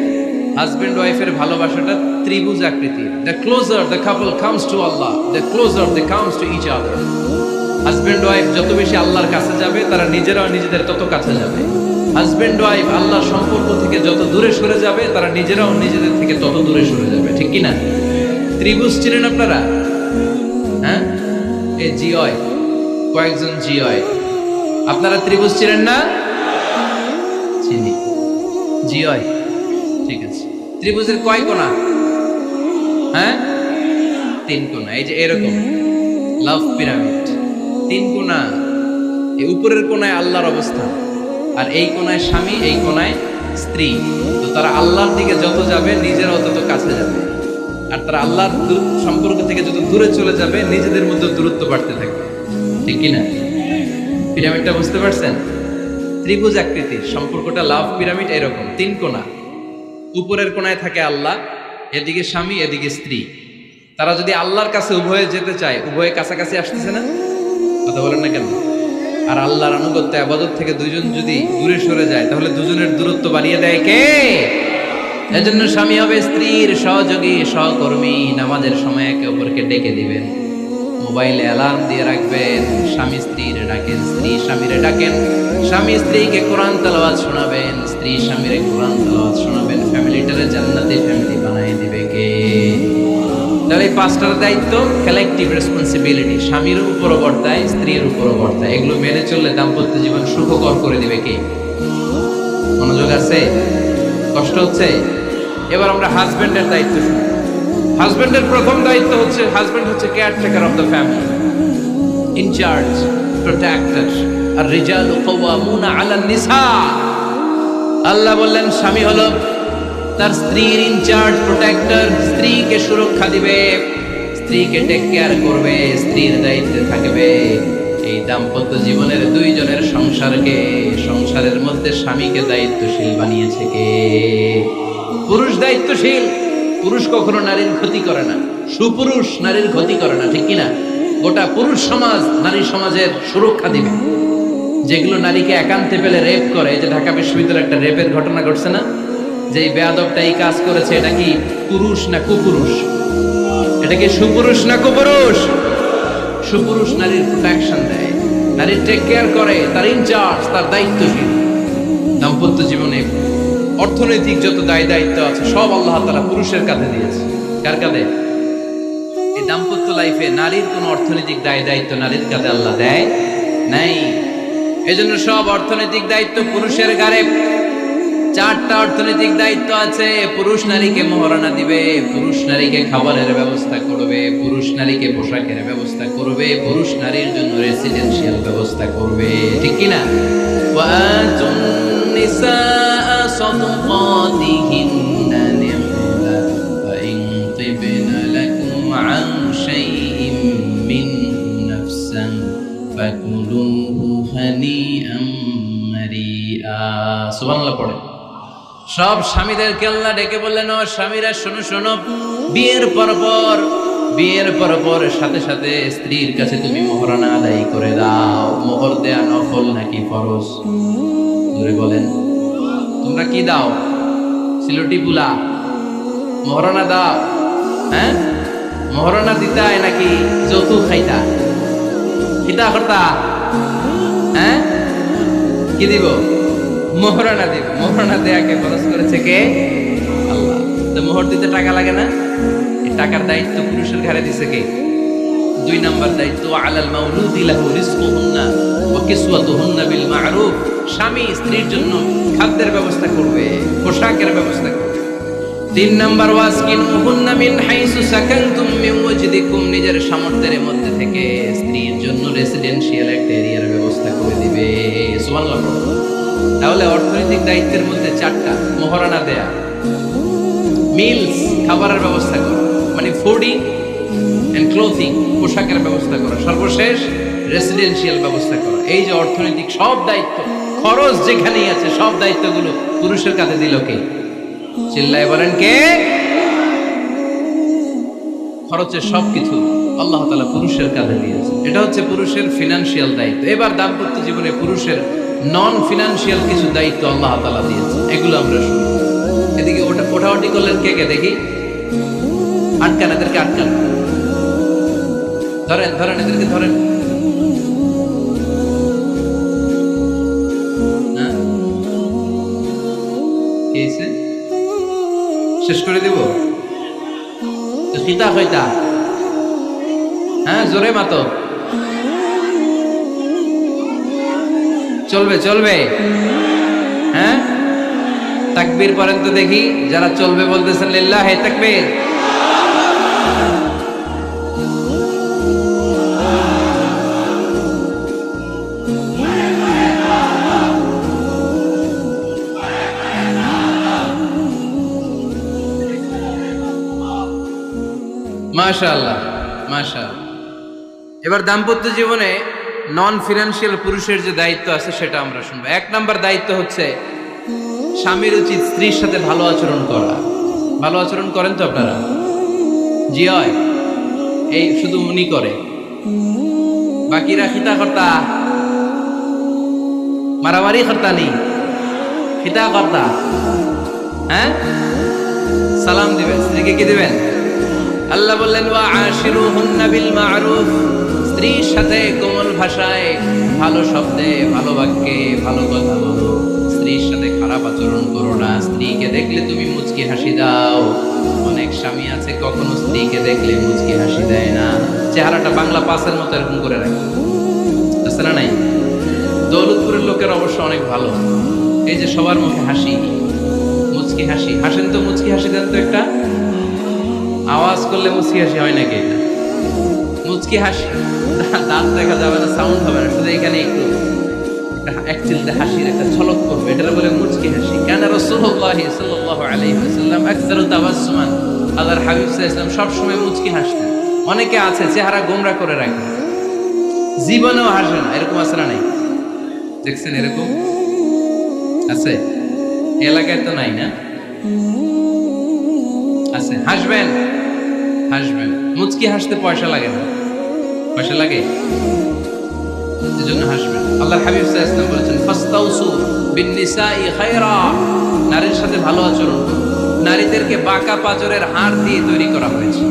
হাজবেন্ড ওয়াইফের ভালোবাসাটা ত্রিভুজ আকৃতির। The closer the couple comes to Allah, the closer they comes to each other. Husband wife যত বেশি আল্লাহর কাছে যাবে, তারা নিজেরাও নিজেদের তত কাছে যাবে। হাজবেন্ড ওয়াইফ আল্লাহর সম্পর্ক থেকে যত দূরে সরে যাবে, তারা নিজেরাও নিজেদের থেকে তত দূরে সরে যাবে, ঠিক কি না? ত্রিভুজ চিনেন আপনারা? হ্যাঁ, এই জিওয় কয়েকজন জিওয়, আপনারা ত্রিভুজ চিনেন না? চিনি, জিওয়, ঠিক আছে। ত্রিভুজের কয় কোণা? হ্যাঁ, 3 কোণা। এই যে এরকম লাভ পিরামিড, 3 কোণা। এই উপরের কোণায় আল্লাহর অবস্থান, আর এই কোণায় স্বামী, এই কোণায় স্ত্রী। তো তারা আল্লাহর দিকে যত যাবে, নিজেরাও তত কাছে যাবে। আর তারা আল্লাহর সম্পর্ক থেকে যত দূরে চলে যাবে, নিজেদের মধ্যে দূরত্ব বাড়তে থাকবে, ঠিক কিনা? পিরামিডটা বুঝতে পারছেন? ত্রিভুজ আকৃতির সম্পর্কটা লাভ পিরামিড এরকম, 3 কোণা। উপরের কোণায় থাকে আল্লাহ, এদিকে স্বামী, এদিকে স্ত্রী। তারা যদি আল্লাহর কাছে উভয়ে যেতে চায়, উভয়ে কাছাকাছি আসতেছে না? কথা বলেন না কেন? আর আল্লাহর আনুগত্য ইবাদত থেকে দুইজন যদি দূরে সরে যায়, তাহলে দুজনের দূরত্ব বাড়িয়ে দেয় কে? এজন্য স্বামী হবে স্ত্রীর সহযোগী, সহকর্মী। নামাজের সময় একে অপরকে ডেকে দিবেন, মোবাইলে অ্যালার্ম দিয়ে রাখবেন। স্বামী স্ত্রীরে ডাকেন, স্ত্রী স্বামীরে ডাকেন। স্বামী স্ত্রীকে কোরআন তেলাওয়াত শোনাবেন, স্ত্রী স্বামীরে কোরআন তেলাওয়াত শোনাবেন। ফ্যামিলিটারে জান্নাতি ফ্যামিলি বানাই দিবে কে? তাহলে এই 5টার দায়িত্ব কালেকটিভ রেসপন্সিবিলিটি, স্বামীর উপরও বর্তায়, স্ত্রীর উপরও বর্তায়। এগুলো মেনে চললে দাম্পত্য জীবন সুখকর করে দিবে কে? মনোযোগ আছে? কষ্ট হচ্ছে? এবার আমরা হাজবেন্ডের দায়িত্ব শুনি। হাজবেন্ডের প্রথম দায়িত্ব হচ্ছে, হাজবেন্ড হচ্ছে caretaker of the family, in charge, protector, আর রিজালু কাওয়ামুনা আলান নিসা। আল্লাহ বললেন স্বামী হলো তার স্ত্রীর ইনচার্জ, প্রোটেক্টর, স্ত্রীকে সুরক্ষা দিবে, স্ত্রীকে টেক কেয়ার করবে, স্ত্রীর দায়িত্বে থাকবে। এই দাম্পত্য জীবনের দুইজনের সংসারের মধ্যে স্বামীকে দায়িত্বশীল বানিয়েছে কে? পুরুষ দায়িত্বশীল। পুরুষ কখনো নারীর ক্ষতি করে না, সুপুরুষ নারীর ক্ষতি করে না, ঠিক কিনা? গোটা পুরুষ সমাজ নারী সমাজের সুরক্ষা দিবে। যেগুলো নারীকে একান্তে পেলে রেপ করে, যে ঢাকা বিশ্ববিদ্যালয়ে একটা রেপের ঘটনা ঘটছে না, যে এই বেয়াদবটা এই কাজ করেছে, এটা কি পুরুষ না কুপুরুষ? এটা কি সুপুরুষ না কুপুরুষ? সুপুরুষ নারীর প্রোটেকশন দেয়, নারীর টেক কেয়ার করে, তার ইনচার্জ, তার দায়িত্বশীল। দাম্পত্য জীবনে অর্থনৈতিক যত দায়িত্ব আছে সব আল্লাহ তাআলা পুরুষের কাঁধে দিয়েছে। কার কাঁধে? এই দাম্পত্য লাইফে নারীর কোনো অর্থনৈতিক দায়িত্ব নারীর কাঁধে আল্লাহ দেয় নাই। এজন্য সব অর্থনৈতিক দায়িত্ব পুরুষের ঘাড়ে। 4টা অর্থনৈতিক দায়িত্ব আছে। পুরুষ নারীকে মহারণা দিবে, পুরুষ নারীকে খাবারের ব্যবস্থা করবে, পুরুষ নারীকে পোশাকের ব্যবস্থা করবে, পুরুষ নারীর জন্য রেসিডেন্সিয়াল ব্যবস্থা করবে, ঠিক কিনা? ওয়াতুন নিসাআ সাদকাতিহিন্না নিহলা ফাইন তিবনা লাকুম আন শাইইন মিনহু নাফসান ফাকুলুহু হানিআম মারিআ। সুবহানাল্লাহ পড়ে। সব স্বামীদেরকে আল্লাহ ডেকে বললেন, ও স্বামীরা শোনো শোনো, বিয়ের পর সাথে সাথে স্ত্রীর কাছে তুমি মোহরানা আদায় করে দাও। মোহর দেয়া নফল নাকি ফরজ? জোরে বলেন। তোমরা কি দাও? সিলটি বুলা মোহরানা দাও? হ্যাঁ, মোহরানা দিতায় নাকি যৌতুক খাইতা? খিতা করতা? হ্যাঁ, কি দিব? মোহরানা দিব। মোহরানা দেয়াকে খরচ করেছে কে? আল্লাহ। তো মোহর দিতে টাকা লাগে না? এই টাকার দায়িত্ব পুরুষের ঘাড়ে দিছে কে? 2 নাম্বার দায়িত্ব, আলাল মাউলুদি লাহু রিজকুহুন্না ওয়া কিসওয়াতুহুন্না বিল মা'রুফ। স্বামী স্ত্রীর জন্য খাদ্যের ব্যবস্থা করবে, পোশাকের ব্যবস্থা করবে। 3 নাম্বার, ওয়াসকিনুহুন্না মিন হাইসু সাকানতুম মিন ওয়াজদিকুম। নিজের সামর্থ্যের মধ্যে থেকে স্ত্রীর জন্য রেসিডেন্সিয়াল একটা এরিয়ার ব্যবস্থা করে দিবে। সুবহানাল্লাহ। তাহলে অর্থনৈতিক দায়িত্বের মধ্যে 4টা: মোহরানা দেয়া, মিলস খাবারের ব্যবস্থা করা, মানে ফুডিং এন্ড ক্লোথিং, পোশাকের ব্যবস্থা করা, সর্বশেষ রেসিডেন্সিয়াল ব্যবস্থা করা। এই যে অর্থনৈতিক সব দায়িত্ব, খরচ যেখানেই আছে, সব দায়িত্বগুলো পুরুষের কাঁধে দিল কে? চিল্লায় বলেন কে? খরচের সবকিছু আল্লাহ তাআলা পুরুষের কাঁধে দিয়েছে। এটা হচ্ছে পুরুষের ফিনান্সিয়াল দায়িত্ব। এবার দাম্পত্য জীবনে পুরুষের নন ফিনান্সিয়াল কিছু দায়িত্ব আল্লাহ তাআলা দিয়েছে, এগুলো আমরা শুনি। এদিকে ওঠাওটি করলেন কে কে দেখি? আটকান, এদেরকে আটকান, ধরেন ধরেন, এদেরকে ধরেন। শেষ করে দিব তো খিতা হইতা? হ্যাঁ, জোরে মাতো। চলবে চলবে? হ্যাঁ, তাকবীর পড়েন তো দেখি। যারা চলবে বলতেছেন লিল্লাহি তাকবীর। মাশাআল্লাহ মাশাআল্লাহ। এবার দাম্পত্য জীবনে নন ফিনান্সিয়াল পুরুষের যে দায়িত্ব আছে সেটা আমরা শুনবো। 1 নাম্বার দায়িত্ব হচ্ছে স্বামীর উচিত স্ত্রীর সাথে ভালো আচরণ করা। ভালো আচরণ করেন তো আপনারা? জি হয়। এই শুধু উনি করে, বাকিরা খিতা কর্তা, মারামারি কর্তা নেই, খিতা কর্তা। হ্যাঁ, সালাম দিবেন, স্ত্রীকে কি দিবেন? আল্লাহ বললেন, ওয়া আশিরুহুন্না বিল মা'রুফ। স্ত্রীর সাথে কোমল ভাষায়, ভালো শব্দে, ভালো বাক্যে, ভালো কথা বলো। স্ত্রীর সাথে খারাপ আচরণ করো না। স্ত্রীকে দেখলে তুমি মুচকি হাসি দাও। অনেক স্বামী আছে কখনো স্ত্রীকে দেখলে মুচকি হাসি দেয় না, চেহারাটা বাংলা পাসের মতো এরকম করে রাখে। আছে না নাই? দৌলতপুরের লোকের অবশ্য অনেক ভালো, এই যে সবার মুখে হাসি, মুচকি হাসি। হাসেন তো, মুচকি হাসি দেন তো একটা। আওয়াজ করলে মুচকি হাসি হয় নাকি? এটা মুচকি হাসি, দাঁত দেখা যাবে না, সাউন্ড হবে না, শুধু এখানে একটু এক চিলতে হাসির একটা ঝলক করবে, এটা বলে মুচকি হাসি। কেন রাসূলুল্লাহ সাল্লাল্লাহু আলাইহি ওয়াসাল্লাম আকসারু তাবাসসুমান, আল্লাহর হাবিব সাল্লাল্লাহু আলাইহি ওয়াসাল্লাম সব সময় মুচকি হাসতেন। অনেকে আছে চেহারা গোমরা করে রাখে, জীবনেও হাসে না, এরকম আছে না নাই? দেখছেন এরকম আছে? এলাকায় তো নাই না? আছে। হাসবেন, হাসবেন। মুচকি হাসতে পয়সা লাগে না, পয়সা লাগে, এজন্য হাসবেন। আল্লাহর হাবিব সাল্লাল্লাহু আলাইহি ওয়াসাল্লাম বলেছেন ফাস্তাউসু বিন-নিসাই খায়রা, নারীর সাথে ভালো আচরণ করুন। নারীদেরকে বাঁকা পাঁজরের হাড় দিয়ে তৈরি করা হয়েছে।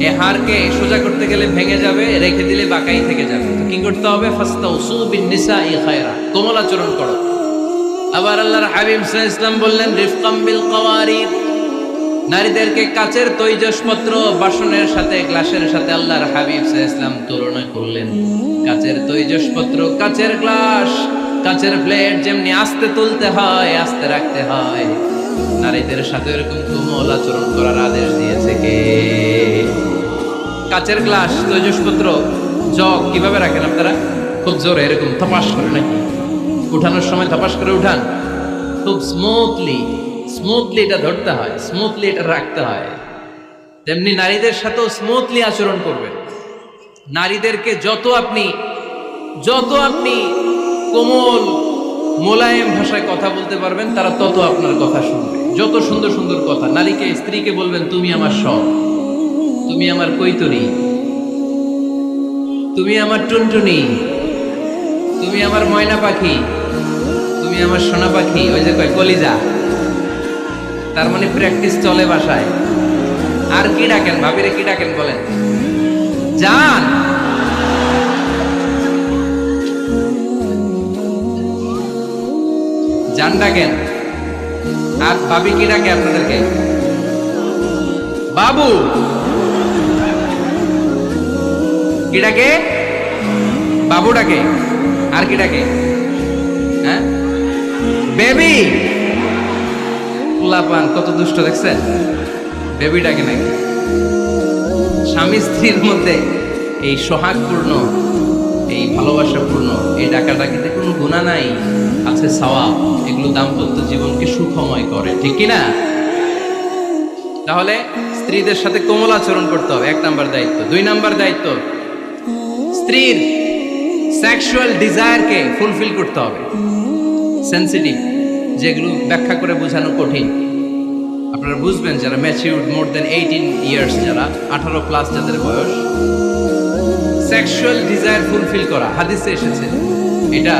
এই হাড়কে সোজা করতে গেলে ভেঙে যাবে, রেখে দিলে বাঁকাই থেকে যাবে। তো কি করতে হবে? ফাস্তাউসু বিন-নিসাই খায়রা, কোমল আচরণ করো। আবার আল্লাহর হাবিব সাল্লাল্লাহু আলাইহি ওয়াসাল্লাম বললেন রিফকাম বিল কাওয়ারিদ, নারীদেরকে কাচের তৈজসপত্র বাসনের সাথে, গ্লাসের সাথে আল্লাহর হাবিব সাল্লাল্লাহু আলাইহি ওয়াসাল্লাম তুলনা করলেন। কাচের তৈজসপত্র, কাচের গ্লাস, কাচের প্লেট যেমনি আস্তে তুলতে হয়, আস্তে রাখতে হয়, নারীদের সাথে এরকম কোমল আচরণ করার আদেশ দিয়েছে কে? কাচের গ্লাস, তৈজসপত্র, জগ কিভাবে রাখেন আপনারা? খুব জোরে এরকম থপাস করে নাকি? উঠানোর সময় থপাস করে উঠান? খুব স্মুথলি এটা ধরতে হয়, স্মুথলি এটা রাখতে হয়। তেমনি নারীদের সাথেও স্মুথলি আচরণ করবেন। নারীদেরকে যত আপনি কোমল মোলায়েম ভাষায় কথা বলতে পারবেন, তারা তত আপনার কথা শুনবে। যত সুন্দর সুন্দর কথা, নারীকে, স্ত্রীকে বলবেন তুমি আমার সব, তুমি আমার কৈতরী, তুমি আমার টুনটুনি, তুমি আমার ময়না পাখি, তুমি আমার সোনা পাখি। ওই যে কয় কলিজা, তার মানে প্র্যাকটিস চলে বাসায়। আর কি ডাকেন? ভাবিরে কি ডাকেন বলেন? জান। জান ডাকেন। আর ভাবি কি ডাকে আপনাদেরকে? বাবু। কি ডাকে? বাবু ডাকে। আর কি ডাকে? হ্যাঁ, বেবি। পোলাপান কত দুষ্ট দেখছেন? বেবি ডাকে নাকি? স্বামী স্ত্রীর মধ্যে এই সোহাগপূর্ণ, এই ভালোবাসাপূর্ণ এই ডাকাডাকিতে কোনো গুনাহ নাই, আছে সওয়াব। এগুলো দাম্পত্য জীবনকে সুখময় করে, ঠিক কি না? তাহলে স্ত্রীদের সাথে কোমল আচরণ করতে হবে, 1 নাম্বার দায়িত্ব। 2 নাম্বার দায়িত্ব, স্ত্রীর সেক্সুয়াল ডিজায়ারকে ফুলফিল করতে হবে। সেনসিটিভ, যেগুলো ব্যাখ্যা করে বোঝানো কঠিন। আপনারা বুঝবেন যারা ম্যাচিউরড, মোর দেন 18 ইয়ার্স, যারা 18 প্লাস যাদের বয়স, সেক্সুয়াল ডিজায়ার ফুলফিল করা হাদিসে এসেছে, এটা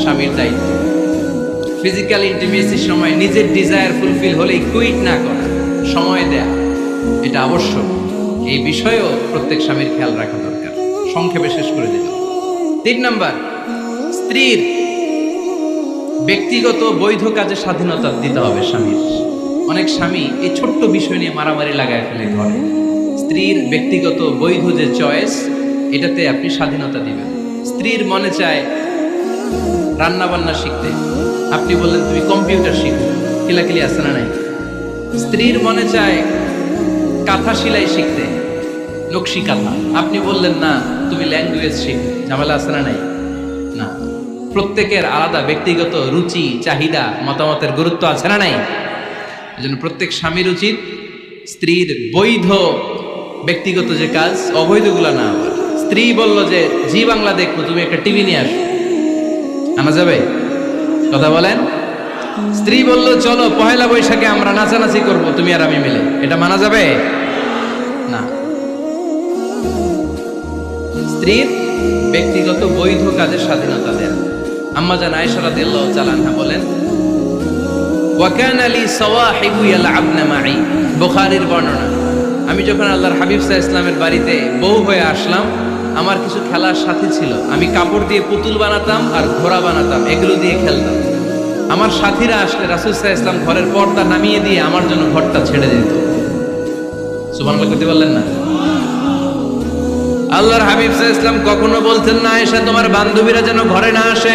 স্বামীর দায়িত্ব। ফিজিক্যাল ইন্টিমেসির সময় নিজের ডিজায়ার ফুলফিল হলেই কুইট না করা, সময় দেয়া, এটা আবশ্যক। এই বিষয়েও প্রত্যেক স্বামীর খেয়াল রাখা দরকার। সংক্ষেপে শেষ করে দিলাম। 3 নাম্বার, স্ত্রীর ব্যক্তিগত বৈধ কাজে স্বাধীনতা দিতে হবে স্বামীর। অনেক স্বামী এই ছোট্ট বিষয় নিয়ে মারামারি লাগায় ফেলে ঘরে। স্ত্রীর ব্যক্তিগত বৈধ যে চয়েস, এটাতে আপনি স্বাধীনতা দিবেন। স্ত্রীর মনে চায় রান্না বান্না শিখতে, আপনি বললেন তুমি কম্পিউটার শিখো, কিলাকিলি আছে না নাই? স্ত্রীর মনে চায় কাঁথা সেলাই শিখতে, নকশি কাঁথা, আপনি বললেন না তুমি ল্যাঙ্গুয়েজ শিখো, ঝামেলা আছে না নাই? না, প্রত্যেকের আলাদা ব্যক্তিগত রুচি, চাহিদা, মতামতের গুরুত্ব আছে না নাই? এজন্য প্রত্যেক স্বামীর উচিত স্ত্রীর বৈধ ব্যক্তিগত যে কাজ, অবৈধগুলা না। আবার স্ত্রী বলল যে জি বাংলা দেখবো, তুমি একটা টিভি নিয়ে আসো, আনা যাবে? কথা বলেন। স্ত্রী বলল চলো পহেলা বৈশাখে আমরা নাচানাচি করবো, তুমি আর আমি মিলে, এটা মানা যাবে না। স্ত্রীর ব্যক্তিগত বৈধ কাজের স্বাধীনতা দেয়া। আম্মা জান আয়েশা রাদিয়াল্লাহু তাআলা আনহা বলেন, ওয়া কানা লি সাওয়াহিবু ইয়ালআবনা মাই, বুখারীর বর্ণনা। আমি যখন আল্লাহর হাবিব সাল্লাল্লাহু আলাইহি ওয়াসাল্লামের বাড়িতে বউ হয়ে আসলাম, আমার কিছু খেলার সাথী ছিল। আমি কাপড় দিয়ে পুতুল বানাতাম আর ঘোড়া বানাতাম, এগুলো দিয়ে খেলতাম। আমার সাথীরা আসলে রাসূল সাল্লাল্লাহু আলাইহি ওয়াসাল্লাম ঘরের পর্দা নামিয়ে দিয়ে আমার জন্য ঘরটা ছেড়ে দিত। সুবহানাল্লাহ কইতে বললেন না? আল্লাহর হাবিব সাল্লাল্লাহু আলাইহি ওয়াসাল্লাম কখনো বলতেন না আয়েশা তোমার বান্ধবীরা যেন ঘরে না আসে,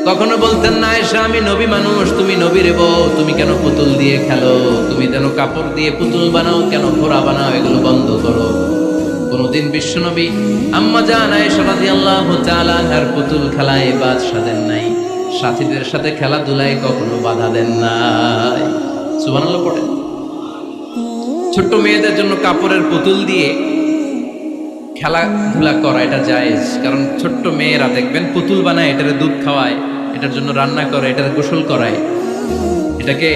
কখনো বলতেন না আয়েশা আমি নবী মানুষ, তুমি নবীর বউ, তুমি কেন পুতুল দিয়ে খেলো, তুমি যেন কাপড় দিয়ে পুতুল বানাও, কেন ঘোড়া বানাও, এগুলো বন্ধ করো। কোনদিন বিশ্বনবী আম্মা জান আয়েশা রাদিয়াল্লাহু তাআলা আনহার পুতুল খেলায় বাদ সাধেন নাই, সাথীদের সাথে খেলাধুলায় কখনো বাধা দেন নাই। সুবহানাল্লাহ পড়েন। ছোট্ট মেয়েদের জন্য কাপড়ের পুতুল দিয়ে খেলাধুলা করা এটা জায়েজ, কারণ ছোট্ট মেয়েরা দেখবেন পুতুল বানায়, এটারে দুধ খাওয়ায়, এটার জন্য রান্না করে, এটারে গোসল করায়। এটাকে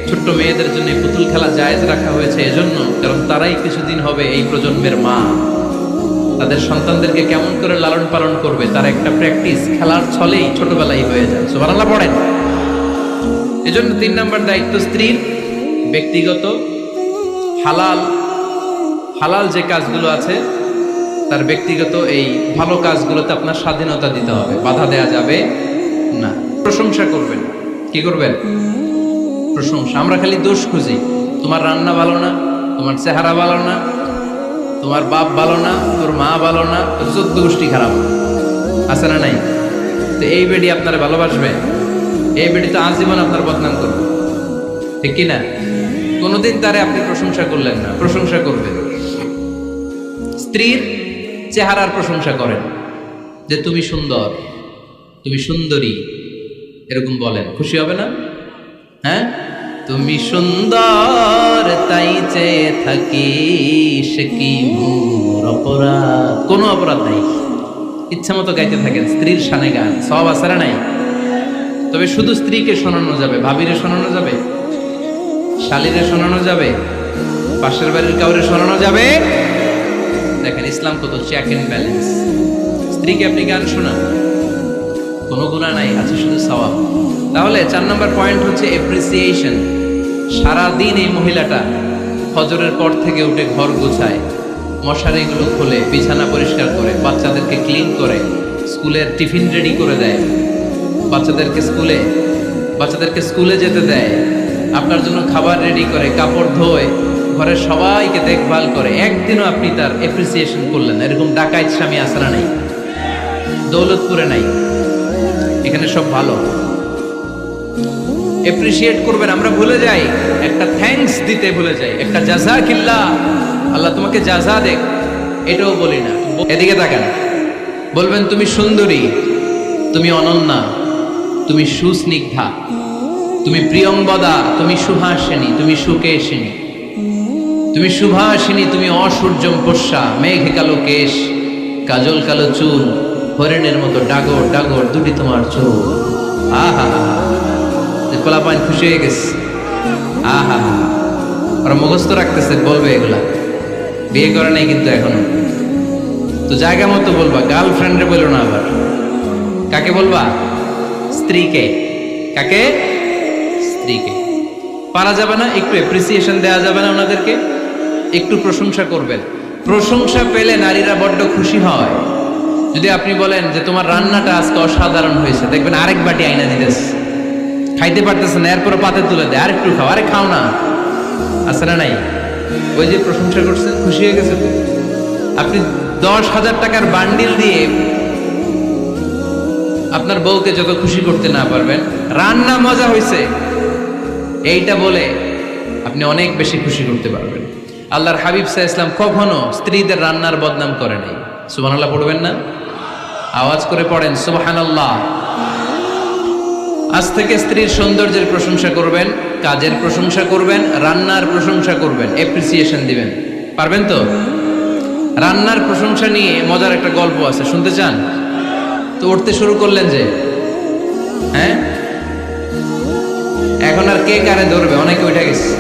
ছোট্ট মেয়েদের জন্য পুতুল খেলা জায়েজ রাখা হয়েছে এজন্য, কারণ তারাই কিছুদিন হবে এই প্রজন্মের মা। তাদের সন্তানদেরকে কেমন করে লালন পালন করবে তার একটা প্র্যাকটিস খেলার ছলেই ছোটবেলায় হয়ে যায়। সুবহানাল্লাহ পড়েন। এজন্য 3 নম্বর দায়িত্ব স্ত্রীর ব্যক্তিগত হালাল যে কাজগুলো আছে তার ব্যক্তিগত এই ভালো কাজগুলোতে আপনার স্বাধীনতা দিতে হবে, বাধা দেয়া যাবে না। প্রশংসা করবেন। কি করবেন? প্রশংসা। আমরা খালি দোষ খুঁজি, তোমার রান্না ভালো না, তোমার চেহারা ভালো না, তোমার বাপ ভালো না, তোর মা ভালো না, তোর 14 গোষ্ঠী খারাপ, আছে না নাই? তো এই বেডি আপনারা ভালোবাসবে? এই বেডি তো আজীবন আপনার বদনাম করবে, ঠিক কি না? কোনোদিন তারে আপনি প্রশংসা করলেন না, প্রশংসা করবেন। স্ত্রীর চেহারার প্রশংসা করেন, যে তুমি সুন্দর, তুমি সুন্দরী, এরকম বলেন, খুশি হবে না? হ্যাঁ, তুমি সুন্দর তাই চেয়ে থাকি, সে কি মোর অপরাধ? কোনো অপরাধ নাই, ইচ্ছা মতো গাইতে থাকেন স্ত্রীর শানে গান, সব আসারা নাই। তবে শুধু স্ত্রীকে শোনানো যাবে, ভাবিরে শোনানো যাবে, শালীরে শোনানো যাবে, পাশের বাড়ির কাউরে শোনানো যাবে? দেখেন ইসলাম কত চেক এন্ড ব্যালেন্স। স্ত্রীকে আপনি গান শোনান, কোনো গুনাহ নাই, আছে শুধু সওয়াব। তাহলে 4 নম্বর পয়েন্ট হচ্ছে এপ্রিসিয়েশন। সারাদিন এই মহিলাটা ফজরের পর থেকে উঠে ঘর গোছায়, মশারিগুলো খোলে, বিছানা পরিষ্কার করে, বাচ্চাদেরকে ক্লিন করে, স্কুলের টিফিন রেডি করে দেয়, বাচ্চাদেরকে স্কুলে যেতে দেয়, আপনার জন্য খাবার রেডি করে, কাপড় ধোয়, ঘরের সবাইকে দেখভাল করে। একদিনও আপনি তার এপ্রিসিয়েশন করলেন না। এরকম ডাকাইত স্বামী আসরা নাই, দৌলতপুরে নাই, এখানে সব ভালো। এপ্রিসিয়েট করবেন। আমরা ভুলে যাই, একটা থ্যাঙ্কস দিতে ভুলে যাই, একটা জাযাকিল্লাহ, আল্লাহ তোমাকে জাযা দেখ, এটাও বলি না। এদিকে তাকান, বলবেন তুমি সুন্দরী, তুমি অনন্যা, তুমি সুস্নিগ্ধা, তুমি প্রিয়ংবদা, তুমি সুহাসিনী, তুমি সুকেশিনী, তুমি সুভাষিনী, তুমি অসূর্যম পোষ্যা, মেঘে কালো কেশ, কাজল কালো চুল, হরিণের মতো ডাগর ডাগর দুটি তোমার চোখ। আহা, পোলাপাইন খুশি হয়ে গেছে। আহা, ওরা মুখস্থ রাখতেছে, বলবে এগুলা, বিয়ে করে নাই কিন্তু এখনো। তো জায়গা মতো বলবা, গার্লফ্রেন্ডে বললো না আবার। কাকে বলবা? স্ত্রীকে। কাকে? স্ত্রীকে। পারা যাবে না? একটু এপ্রিসিয়েশন দেওয়া যাবে না ওনাদেরকে? একটু প্রশংসা করবেন। প্রশংসা পেলে নারীরা বড্ড খুশি হয়। যদি আপনি বলেন যে তোমার রান্নাটা আজকে অসাধারণ হয়েছে, দেখবেন আরেক বাটি আইনা দিতেছে, খাইতে পারতেছে না, এরপরে পাতে তুলে দেয়, আরেকটু খাও, আরে খাও না, আছে না নাই? ওই যে প্রশংসা করছেন, খুশি হয়ে গেছে। তো আপনি 10,000 টাকার বান্ডিল দিয়ে আপনার বউকে যত খুশি করতে না পারবেন, রান্না মজা হয়েছে এইটা বলে আপনি অনেক বেশি খুশি করতে পারবেন। আল্লাহর হাবিব সাল্লাল্লাহু আলাইহি ওয়াসাল্লাম কখনো স্ত্রীদের রান্নার বদনাম করে নাই। সুবহানাল্লাহ পড়বেন না? আওয়াজ করে পড়েন সুবহানাল্লাহ। আজ থেকে স্ত্রীর সৌন্দর্যের প্রশংসা করবেন, কাজের প্রশংসা করবেন, রান্নার প্রশংসা করবেন, এপ্রিসিয়েশন দিবেন। পারবেন তো? রান্নার প্রশংসা নিয়ে মজার একটা গল্প আছে, শুনতে চান? তো উঠতে শুরু করলেন যে, হ্যাঁ, এখন আর কে কারে ধরবে? অনেকে উঠে গেছে।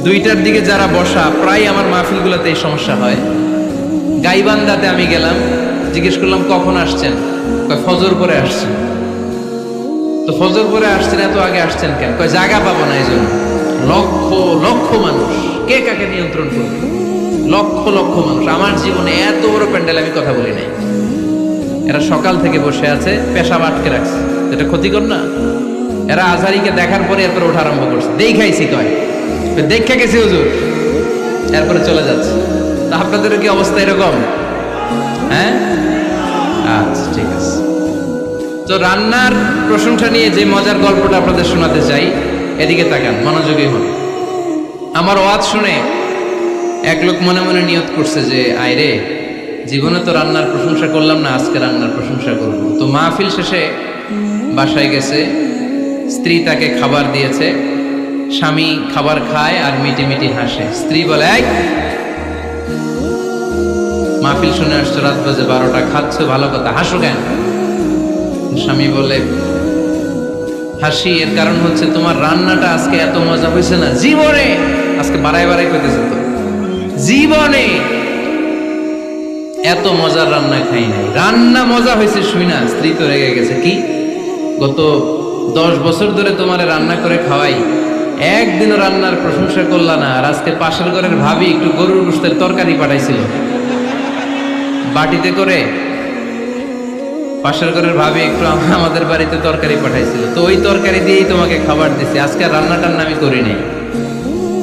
2টার দিকে যারা বসা, প্রায় আমার মাহফিলগুলোতে এই সমস্যা হয়। গাইবান্ধাতে আমি গেলাম, জিজ্ঞেস করলাম কখন আসছেন? কয় ফজর পরে আসছেন। তো ফজর পরে আসছেন, এত আগে আসছেন কেন? কয় জায়গা পাবো না এই জন্য। লক্ষ লক্ষ মানুষ, কে কাকে নিয়ন্ত্রণ করবে? লক্ষ লক্ষ মানুষ। আমার জীবনে এত বড় প্যান্ডেল আমি কথা বলি নাই। এরা সকাল থেকে বসে আছে, পেশাব আটকে রাখছে, এটা ক্ষতিকর না? এরা আজহারিকে দেখার পরে এরপরে ওঠা আরম্ভ করছে, দেখাইছি, কয় দেখে গেছি হুজুর, এরপরে চলে যাচ্ছে। তা আপনাদেরও কি অবস্থা এরকম? হ্যাঁ, আচ্ছা ঠিক আছে। তো রান্নার প্রশংসা নিয়ে যে মজার গল্পটা আপনাদের শোনাতে চাই, এদিকে তাকান, মনোযোগী হন। আমার ওয়াজ শুনে এক লোক মনে মনে নিয়ত করছে যে আয়রে, জীবনে তো রান্নার প্রশংসা করলাম না, আজকে রান্নার প্রশংসা করব। তো মাহফিল শেষে বাসায় গেছে, স্ত্রী তাকে খাবার দিয়েছে, স্বামী খাবার খায় আর মিটি মিটি হাসে। স্ত্রী বলে, এই মাহফিল শুনে আসছো, রাত বাজে 12টা, খাচ্ছ ভালো কথা, হাসো কেন? স্বামী বলে, হাসি এর কারণ হচ্ছে তোমার রান্নাটা আজকে এত মজা হয়েছে না জীবনে, আজকে বাড়াই বাড়াই কইতেছে তো, জীবনে এত মজার রান্না খাই নাই। রান্না মজা হয়েছে শুই না। স্ত্রী তো রেগে গেছে, কি গত 10 বছর ধরে তোমার রান্না করে খাওয়াই, একদিনও রান্নার প্রশংসা করলা না, আর আজকে পাশের ঘরের ভাবি একটু গরুর গোশতের তরকারি পাঠাইছিল বাটিতে করে, পাশের ঘরের ভাবি একটু আমাদের বাড়িতে তরকারি পাঠাইছিল, তো ওই তরকারি দিয়েই তোমাকে খাবার দিছে, আজকে রান্না টান্না আমি করি নাই।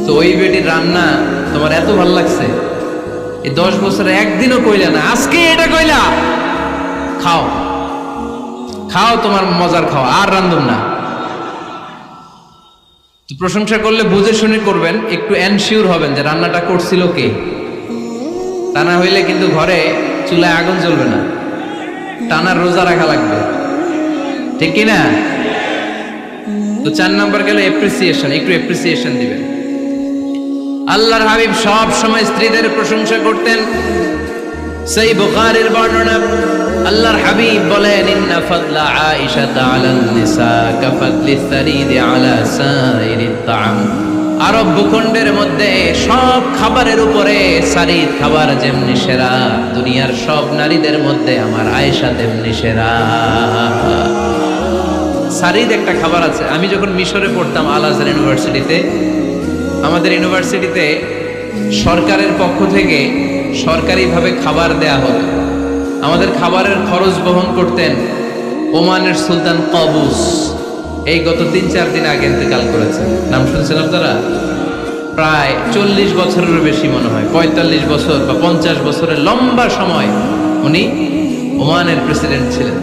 তো ওই বেটির রান্না তোমার এত ভালো লাগছে, এই 10 বছরে একদিনও কইলা না, আজকে এটা কইলা, খাও খাও, তোমার মজার খাও, আর রান্ধুম না। তো প্রশংসা করলে বুঝে শুনে করবেন, একটু এনশিওর হবেন যে রান্নাটা করছিল কে। তা না হইলে কিন্তু ঘরে চুলায় আগুন জ্বলবে না, টানার রোজা রাখা লাগবে, ঠিক কিনা? তো 4 নম্বর গেল এপ্রিসিয়েশন, একটু এপ্রিসিয়েশন দিবেন। আল্লাহর হাবিব সব সময় স্ত্রীদের প্রশংসা করতেন। সেই বুখারীর বর্ণনা, আল্লাহর হাবিব বলেন, ইন্না ফাদলা আয়েশা আলান নিসা কাফাদলি সারিদ আলা সাইরিত তাআম। আরব ভূখণ্ডের মধ্যে সব খাবারের উপরে সারিদ খাবার যেমনি সেরা, দুনিয়ার সব নারীদের মধ্যে আমার আয়েশা তেমনি সেরা। সারিদ একটা খাবার আছে। আমি যখন মিশরে পড়তাম আল আজহার ইউনিভার্সিটিতে, আমাদের ইউনিভার্সিটিতে সরকারের পক্ষ থেকে সরকারিভাবে খাবার দেয়া হতো। আমাদের খাবারের খরচ বহন করতেন ওমানের সুলতান কাবুস। এই গত 3-4 দিন আগে ইন্তেকাল করেছেন। নাম শুনছেন আপনারা? প্রায় 40 বছরেরও বেশি মনে হয়, 45 বছর বা 50 বছরের লম্বা সময় উনি ওমানের প্রেসিডেন্ট ছিলেন।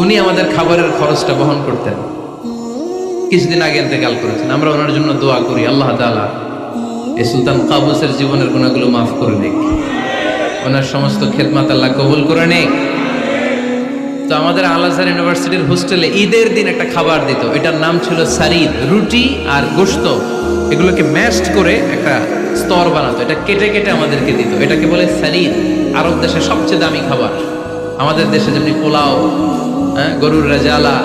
উনি আমাদের খাবারের খরচটা বহন করতেন। কিছুদিন আগে ইন্তেকাল করেছেন। আমরা ওনার জন্য দোয়া করি, আল্লাহ তাআলা এই সুলতান কাবুসের জীবনের গুনাহগুলো মাফ করে নিক, ওনার সমস্ত খেদমত আল্লাহ কবুল করে নিক। তো আমাদের আল আজহার ইউনিভার্সিটির হোস্টেলে ঈদের দিন একটা খাবার দিত, এটার নাম ছিল সারিদ। রুটি আর গোশত এগুলোকে ম্যাশড করে একটা স্তর বানাতো, এটা কেটে কেটে আমাদেরকে দিত, এটাকে বলে সারিদ। আরব দেশে সবচেয়ে দামি খাবার। আমাদের দেশে যেমনি পোলাও, গরুর রেজালা,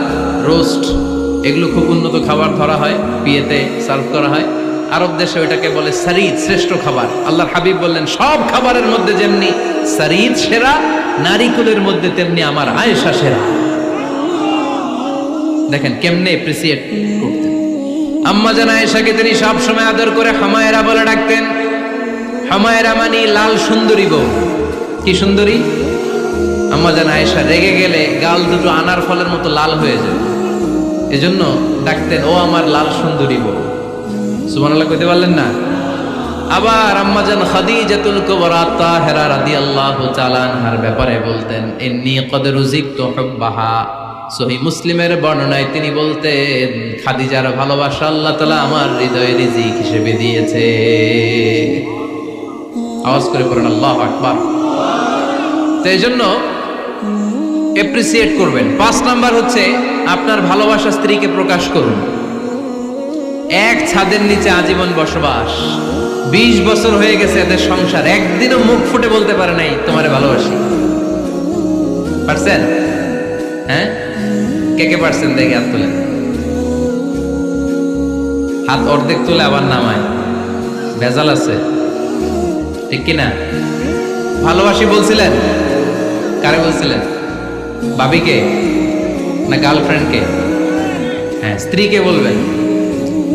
রোস্ট, এগুলো খুব উন্নত খাবার ধরা হয়, বিয়েতে সার্ভ করা হয়। আরব দেশে ওইটাকে বলে সারিদ, শ্রেষ্ঠ খাবার। আল্লাহর হাবিব বললেন, সব খাবারের মধ্যে যেমনি সারিদ সেরা, নারীকুলের মধ্যে তেমনি আমার আয়েশা সেরা। দেখেন কেমনে এপ্রিসিয়েট করতেন। আম্মা জান আয়েশাকে তিনি সব সময় আদর করে হামায়রা বলে ডাকতেন। হামায়রা মানে লাল সুন্দরী বউ। কি সুন্দরী? আম্মা জান আয়েশা রেগে গেলে গাল দুটো আনার ফলের মতো লাল হয়ে যায়, এজন্য ডাকতেন, ও আমার লাল সুন্দরী বউ। সুবহানাল্লাহ কইতে পারলেন না? আবার আম্মাজান খাদিজাতুল কুবরা তাহেরা রাদিয়াল্লাহু তাআলা আনহার ব্যাপারে বলতেন, ইন্নী ক্বাদ রুজিকতু হুব্বাহা। সহিহ মুসলিমের বর্ণনায় তিনি বলতেন, খাদিজার ভালোবাসা আল্লাহ তাআলা আমার হৃদয়ে রিজিক হিসেবে দিয়েছে। আওয়াজ করে পড়েন আল্লাহু আকবার। তো এইজন্য এপ্রিসিয়েট করবেন। 5 নাম্বার হচ্ছে আপনার ভালোবাসা স্ত্রীকে প্রকাশ করুন। এক ছাদের নিচে আজীবন বসবাস, 20 বছর হয়ে গেছে এদের সংসার, একদিনও মুখ ফুটে বলতে পারে নাই তোমারে ভালোবাসি। পারছেন? হ্যাঁ, কে কে পারছেন? দেখে হাত তোলেন। হাত অর্ধেক তুলে আবার নামায়, ভেজাল আছে, ঠিক কিনা? ভালোবাসি বলছিলেন? কারে বলছিলেন? ভাবিকে না গার্লফ্রেন্ডকে? হ্যাঁ, স্ত্রীকে বলবেন।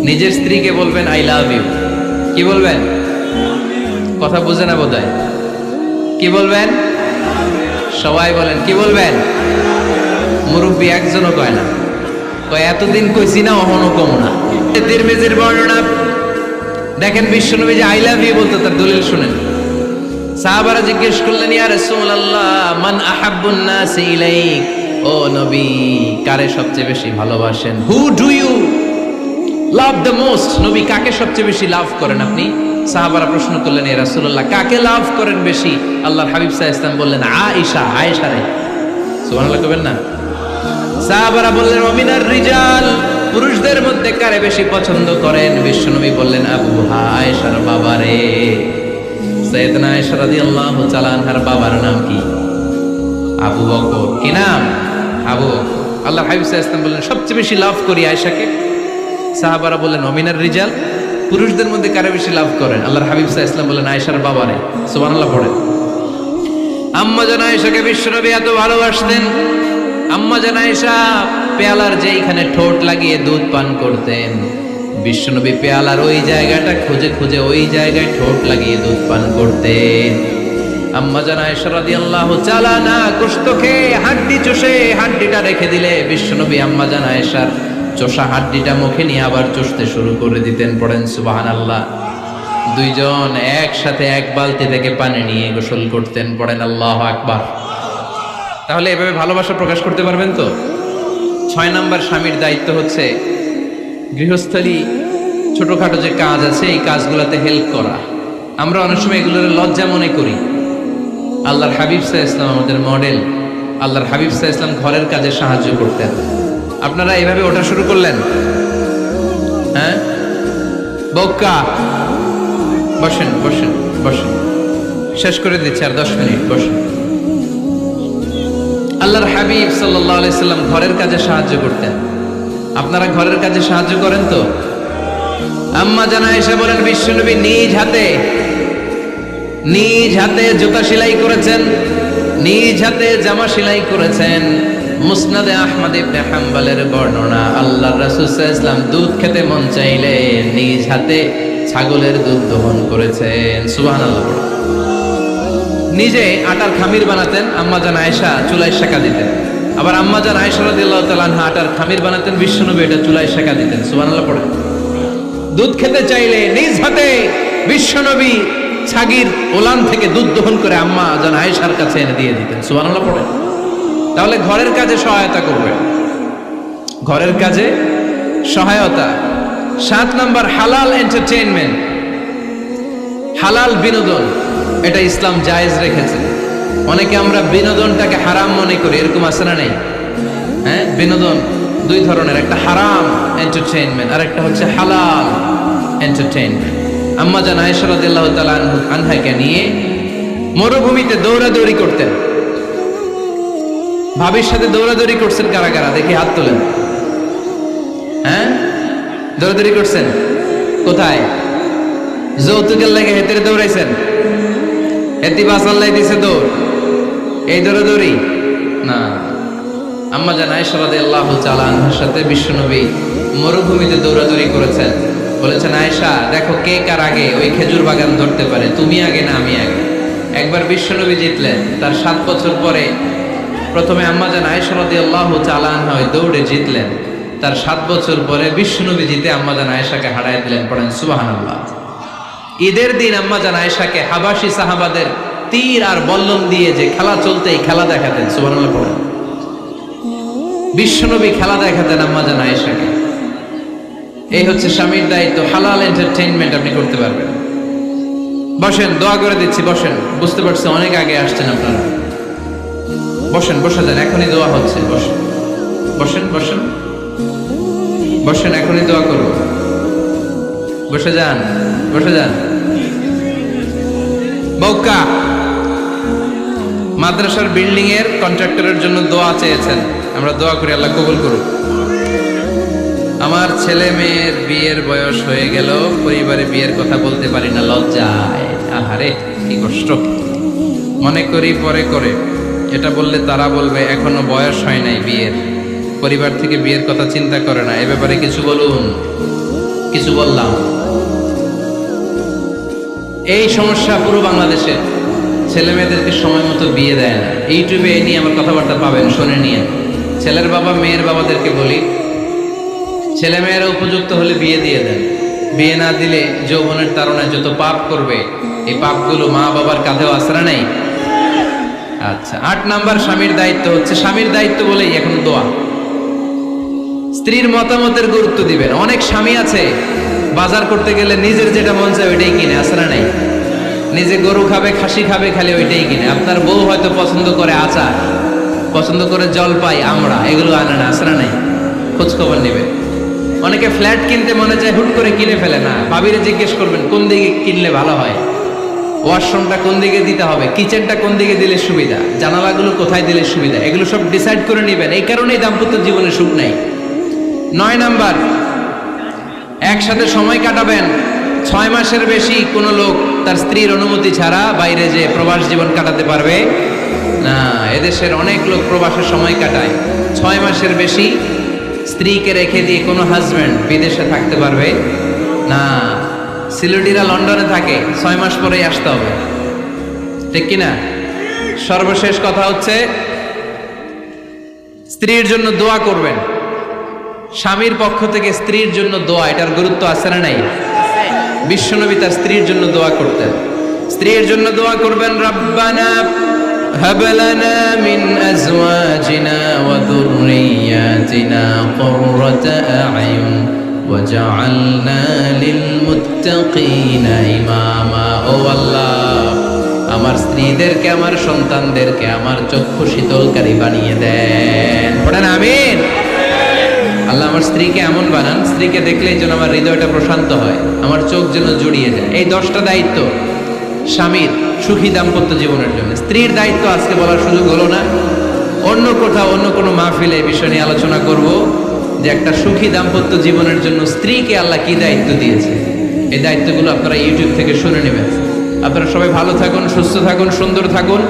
নিজের স্ত্রীকে বলবেন আই লাভ ইউ। কি বলবেন? কথা বুঝে না বোধহয়। কি বলবেন? সবাই বলেন, কি বলবেন? মুরব্বী একজনও কয় না, কয় এতদিন কইছি না, অহনো কম না। তিরমিজির বর্ণনা দেখেন, বিশ্বনবী যে আই লাভ ইউ বলতো তার দলিল শুনেন। সাহাবারা জিজ্ঞেস করলেন, ইয়া রাসূলুল্লাহ, মান আহাব্বুন নাস ইলাইক, ও নবী কারে সবচেয়ে বেশি ভালোবাসেন? Who do you love the most? নবী কাকে সবচেয়ে বেশি লাভ করেন আপনি? সাহাবারা প্রশ্ন করলেন, ইয়া রাসূলুল্লাহ, কাকে লাভ করেন বেশি? আল্লাহর হাবিব সাল্লাল্লাহু আলাইহি ওয়াসাল্লাম বললেন, আয়েশা রে। সুবহানাল্লাহ কবেন না? সাহাবারা বললেন, ওমিনার রিজাল, পুরুষদের মধ্যে কারে বেশি পছন্দ করেন? বিশ্বনবী বললেন, আবুহা, আয়েশার বাবা রে। সাইয়েদনা আয়েশা রাদিয়াল্লাহু তাআলা আনহার বাবার নাম কি? আবু বকর। কি নাম? আবু বকর। আল্লাহর হাবিব সাল্লাল্লাহু আলাইহি ওয়াসাল্লাম বললেন, সবচেয়ে বেশি লাভ করি আয়েশাকে। সাহাবারা বললেন, ওমিনার রিজাল, পুরুষদের মধ্যে কারে বেশি লাভ করেন? আল্লাহর হাবিব সাল্লাল্লাহু আলাইহি ওয়াসাল্লাম বললেন, আয়েশার বাবা রে। সুবহানাল্লাহ পড়ে। আম্মা জান আয়েশাকে বিশ্বনবী এত ভালোবাসতেন। আম্মা জান আয়েশা পেয়ালার যেইখানে ঠোঁট লাগিয়ে দুধ পান করতেন, বিশ্বনবী পেয়ালার ওই জায়গাটা খুঁজে খুঁজে ওই জায়গায় ঠোঁট লাগিয়ে দুধ পান করতেন। আম্মা জান আয়েশা রাদিয়াল্লাহু তাআলা না গোশত খেয়ে হাড্ডি চষে হাড্ডিটা রেখে দিলে বিশ্বনবী আম্মা জান আয়েশার চষা হাড্ডিটা মুখে নিয়ে আবার চষতে শুরু করে দিতেন। পড়েন সুবহানাল্লাহ। দুইজন একসাথে এক বালতি থেকে পানি নিয়ে গোসল করতেন। পড়েন আল্লাহু আকবার। তাহলে এভাবে ভালোবাসা প্রকাশ করতে পারবেন তো? 6 নাম্বার স্বামীর দায়িত্ব হচ্ছে গৃহস্থলী ছোটখাটো যে কাজ আছে এই কাজগুলোতে হেল্প করা। আমরা অনেক সময় এগুলোর লজ্জা মনে করি। আল্লাহর হাবিব সাল্লাল্লাহু আলাইহি ওয়াসাল্লাম আমাদের মডেল। আল্লাহর হাবিব সাল্লাল্লাহু আলাইহি ওয়াসাল্লাম ঘরের কাজে সাহায্য করতেন। আপনারা এইভাবে ওঠা শুরু করলেন? হ্যাঁ, বউকা বসেন বসেন বসেন, শেষ করে দিচ্ছি, আর 10 মিনিট বসেন। আল্লাহর হাবিব সাল্লাল্লাহু আলাইহি সাল্লাম ঘরের কাজে সাহায্য করতেন। আপনারা ঘরের কাজে সাহায্য করেন তো? আম্মা জান আয়েশা বলেন, বিশ্বনবী নিজ হাতে জুতা সেলাই করেছেন, নিজ হাতে জামা সেলাই করেছেন। মুসনাদে আহমদ ইবনে হাম্বলের বর্ণনা, আল্লাহর রাসূল সাল্লাল্লাহু আলাইহি ওয়াসাল্লাম দুধ খেতে মন চাইলে নিজ হাতে ছাগলের দুধ দহন করেছেন। সুবহানাল্লাহ। নিজে আটার খামির বানাতেন, আম্মা জান আয়েশা চুলায় সেকা দিতেন। আবার আম্মা জান আয়েশা রাদিয়াল্লাহু তাআলা আনহা আটার খামির বানাতেন, বিশ্বনবী এটা চুলায় সেকা দিতেন। সুবহানাল্লাহ পড়ে। দুধ খেতে চাইলে নিজ হাতে বিশ্বনবী ছাগির ওলান থেকে দুধ দহন করে আম্মা জান আয়েশার কাছে এনে দিয়ে দিতেন। সুবহানাল্লাহ পড়ে। তাহলে ঘরের কাজে সহায়তা করবে, ঘরের কাজে সহায়তা। 7 নাম্বার হালাল এন্টারটেইনমেন্ট, হালাল বিনোদন, এটা ইসলাম জায়েজ রেখেছে। অনেকে আমরা বিনোদনটাকে হারাম মনে করি, এরকম আছে না নেই? হ্যাঁ, বিনোদন 2 ধরনের, একটা হারাম এন্টারটেইনমেন্ট আর একটা হচ্ছে হালাল এন্টারটেইনমেন্ট। আম্মা জান আয়েশা রাদিয়াল্লাহু তাআলা আনহাকে নিয়ে মরুভূমিতে দৌড়াদৌড়ি করতেন। ভাবির সাথে দৌড়াদৌড়ি করছেন কারা কারা? দেখি হাত তোলেন। হ্যাঁ, দৌড়াদৌড়ি করছেন কোথায়? যৌতুকের লাগে হেতের দৌড়াইছেন? হেতি বাসাল্লাই দিছে দৌড়, এই দৌড়াদৌড়ি না। আম্মা জান আয়েশা রাদিয়াল্লাহু তাআলা আনহার সাথে বিশ্বনবী মরুভূমিতে দৌড়াদৌড়ি করেছেন। বলেছেন, আয়েশা দেখো কে কার আগে ওই খেজুর বাগান ধরতে পারে, তুমি আগে না আমি আগে। একবার বিশ্বনবী জিতলেন, তার 7 বছর পরে প্রথমে আম্মা জান আয়েশা রাদিয়াল্লাহু তাআলা আনহা ওই দৌড়ে জিতলেন। তার 7 বছর পরে বিশ্বনবী জিতে আম্মা জান আয়েশাকে হারায় দিলেন। পড়েন সুবহানাল্লাহ। ঈদের দিন আম্মা জান আয়েশাকে হাবাসী সাহাবাদের তীর আর বল্লম দিয়ে যে খেলা চলতে এই খেলা দেখাতেন। সুবহানাল্লাহ পড়েন। বিশ্বনবী খেলা দেখাতেন আম্মা জান আয়েশাকে। এই হচ্ছে স্বামীর দায়িত্ব, হালাল এন্টারটেইনমেন্ট আপনি করতে পারবেন। বসেন, দোয়া করে দিচ্ছি, বসেন। বুঝতে পারছি অনেক আগে আসছেন আপনারা। বসেন, বসে যান, এখনই দোয়া হচ্ছে। বসেন বসেন বসেন বসেন, এখনই দোয়া করব। বসে যান, বসে যান। বউকা মাদ্রাসার বিল্ডিং এর কন্ট্রাক্টরের জন্য দোয়া চেয়েছেন, আমরা দোয়া করি আল্লাহ কবুল করুক। আমার ছেলে মেয়ের বিয়ের বয়স হয়ে গেল, পরিবারে বিয়ের কথা বলতে পারি না, লজ্জায়। আহারে কি কষ্ট। মনে করি পরে করে, এটা বললে তারা বলবে এখনো বয়স হয় নাই বিয়ের, পরিবার থেকে বিয়ের কথা চিন্তা করে না। এ ব্যাপারে কিছু বলুন। কিছু বললাম। এই সমস্যা পুরো বাংলাদেশে, ছেলে মেয়েদেরকে সময় মতো বিয়ে দেয় না। ইউটিউবে এই নিয়ে আমার কথাবার্তা পাবেন, শুনে নিয়ে। ছেলের বাবা মেয়ের বাবাদেরকে বলি, ছেলে মেয়েরা উপযুক্ত হলে বিয়ে দিয়ে দেন। বিয়ে না দিলে যৌবনের তাড়নায় যত পাপ করবে, এই পাপগুলো মা বাবার কাঁধেও আশ্রা নেই। আচ্ছা, 8 নাম্বার স্বামীর দায়িত্ব হচ্ছে, স্বামীর দায়িত্ব বলেই এখন দোয়া। স্ত্রীর মতামতের গুরুত্ব দিবেন। অনেক স্বামী আছে বাজার করতে গেলে নিজের যেটা মন চায় ওইটাই কিনে, আছে না নাই? নিজে গরু খাবে, খাসি খাবে, খালি ওইটাই কিনে। আপনার বউ হয়তো পছন্দ করে আচার, পছন্দ করে জলপাই, আমড়া, এগুলো আনে না, আছে না নাই? খোঁজ খবর নেবে। অনেকে ফ্ল্যাট কিনতে মনে চায়, হুট করে কিনে ফেলে না। ভাবিরে জিজ্ঞেস করবেন কোন দিকে কিনলে ভালো হয়, ওয়াশরুমটা কোন দিকে দিতে হবে, কিচেনটা কোন দিকে দিলে সুবিধা, জানালাগুলো কোথায় দিলে সুবিধা, এগুলো সব ডিসাইড করে নেবেন। এই কারণেই দাম্পত্য জীবনে সুখ নাই। 9 নাম্বার, একসাথে সময় কাটাবেন। 6 মাসের বেশি কোনো লোক তার স্ত্রীর অনুমতি ছাড়া বাইরে যে প্রবাস জীবন কাটাতে পারবে না। এদেশের অনেক লোক প্রবাসের সময় কাটায়। 6 মাসের বেশি স্ত্রীকে রেখে দিয়ে কোনো হাজব্যান্ড বিদেশে থাকতে পারবে না। সিলেটিরা লন্ডনে থাকে, 6 মাস পরেই আসতে হবে, ঠিক কিনা? সর্বশেষ কথা হচ্ছে, স্ত্রীর জন্য দোয়া করবেন। স্বামীর পক্ষ থেকে স্ত্রীর জন্য দোয়া, এটার গুরুত্ব আছে না নাই? বিশ্বনবী তার স্ত্রীর জন্য দোয়া করতেন। স্ত্রীর জন্য দোয়া করবেন, রব্বানা হাব লানা মিন আজওয়াজিনা ওয়া যুররিয়াতিনা কুররাতা আ'য়ুন ওয়াজআলনা লিল মুত্তাকিনা ইমামা। ও আল্লাহ, আমার স্ত্রীদেরকে, আমার সন্তানদেরকে আমার চক্ষু শীতলকারী বানিয়ে দেন। পড়েন আমিন। আল্লাহ আমার স্ত্রীকে এমন বানান, স্ত্রীকে দেখলেই যেন আমার হৃদয়টা প্রশান্ত হয়, আমার চোখ যেন জুড়িয়ে যায়। এই 10টা দায়িত্ব স্বামীর সুখী দাম্পত্য জীবনের জন্য। স্ত্রীর দায়িত্ব আজকে বলার সুযোগ হলো না, অন্য কোথাও অন্য কোনো মাহফিলে এই বিষয় নিয়ে আলোচনা করব, যে একটা সুখী দাম্পত্য জীবনের জন্য স্ত্রীকে আল্লাহ কি দায়িত্ব দিয়েছে। এই দায়িত্বগুলো আপনারা ইউটিউব থেকে শুনে নেবেন। আপনারা সবাই ভালো থাকুন, সুস্থ থাকুন, সুন্দর থাকুন।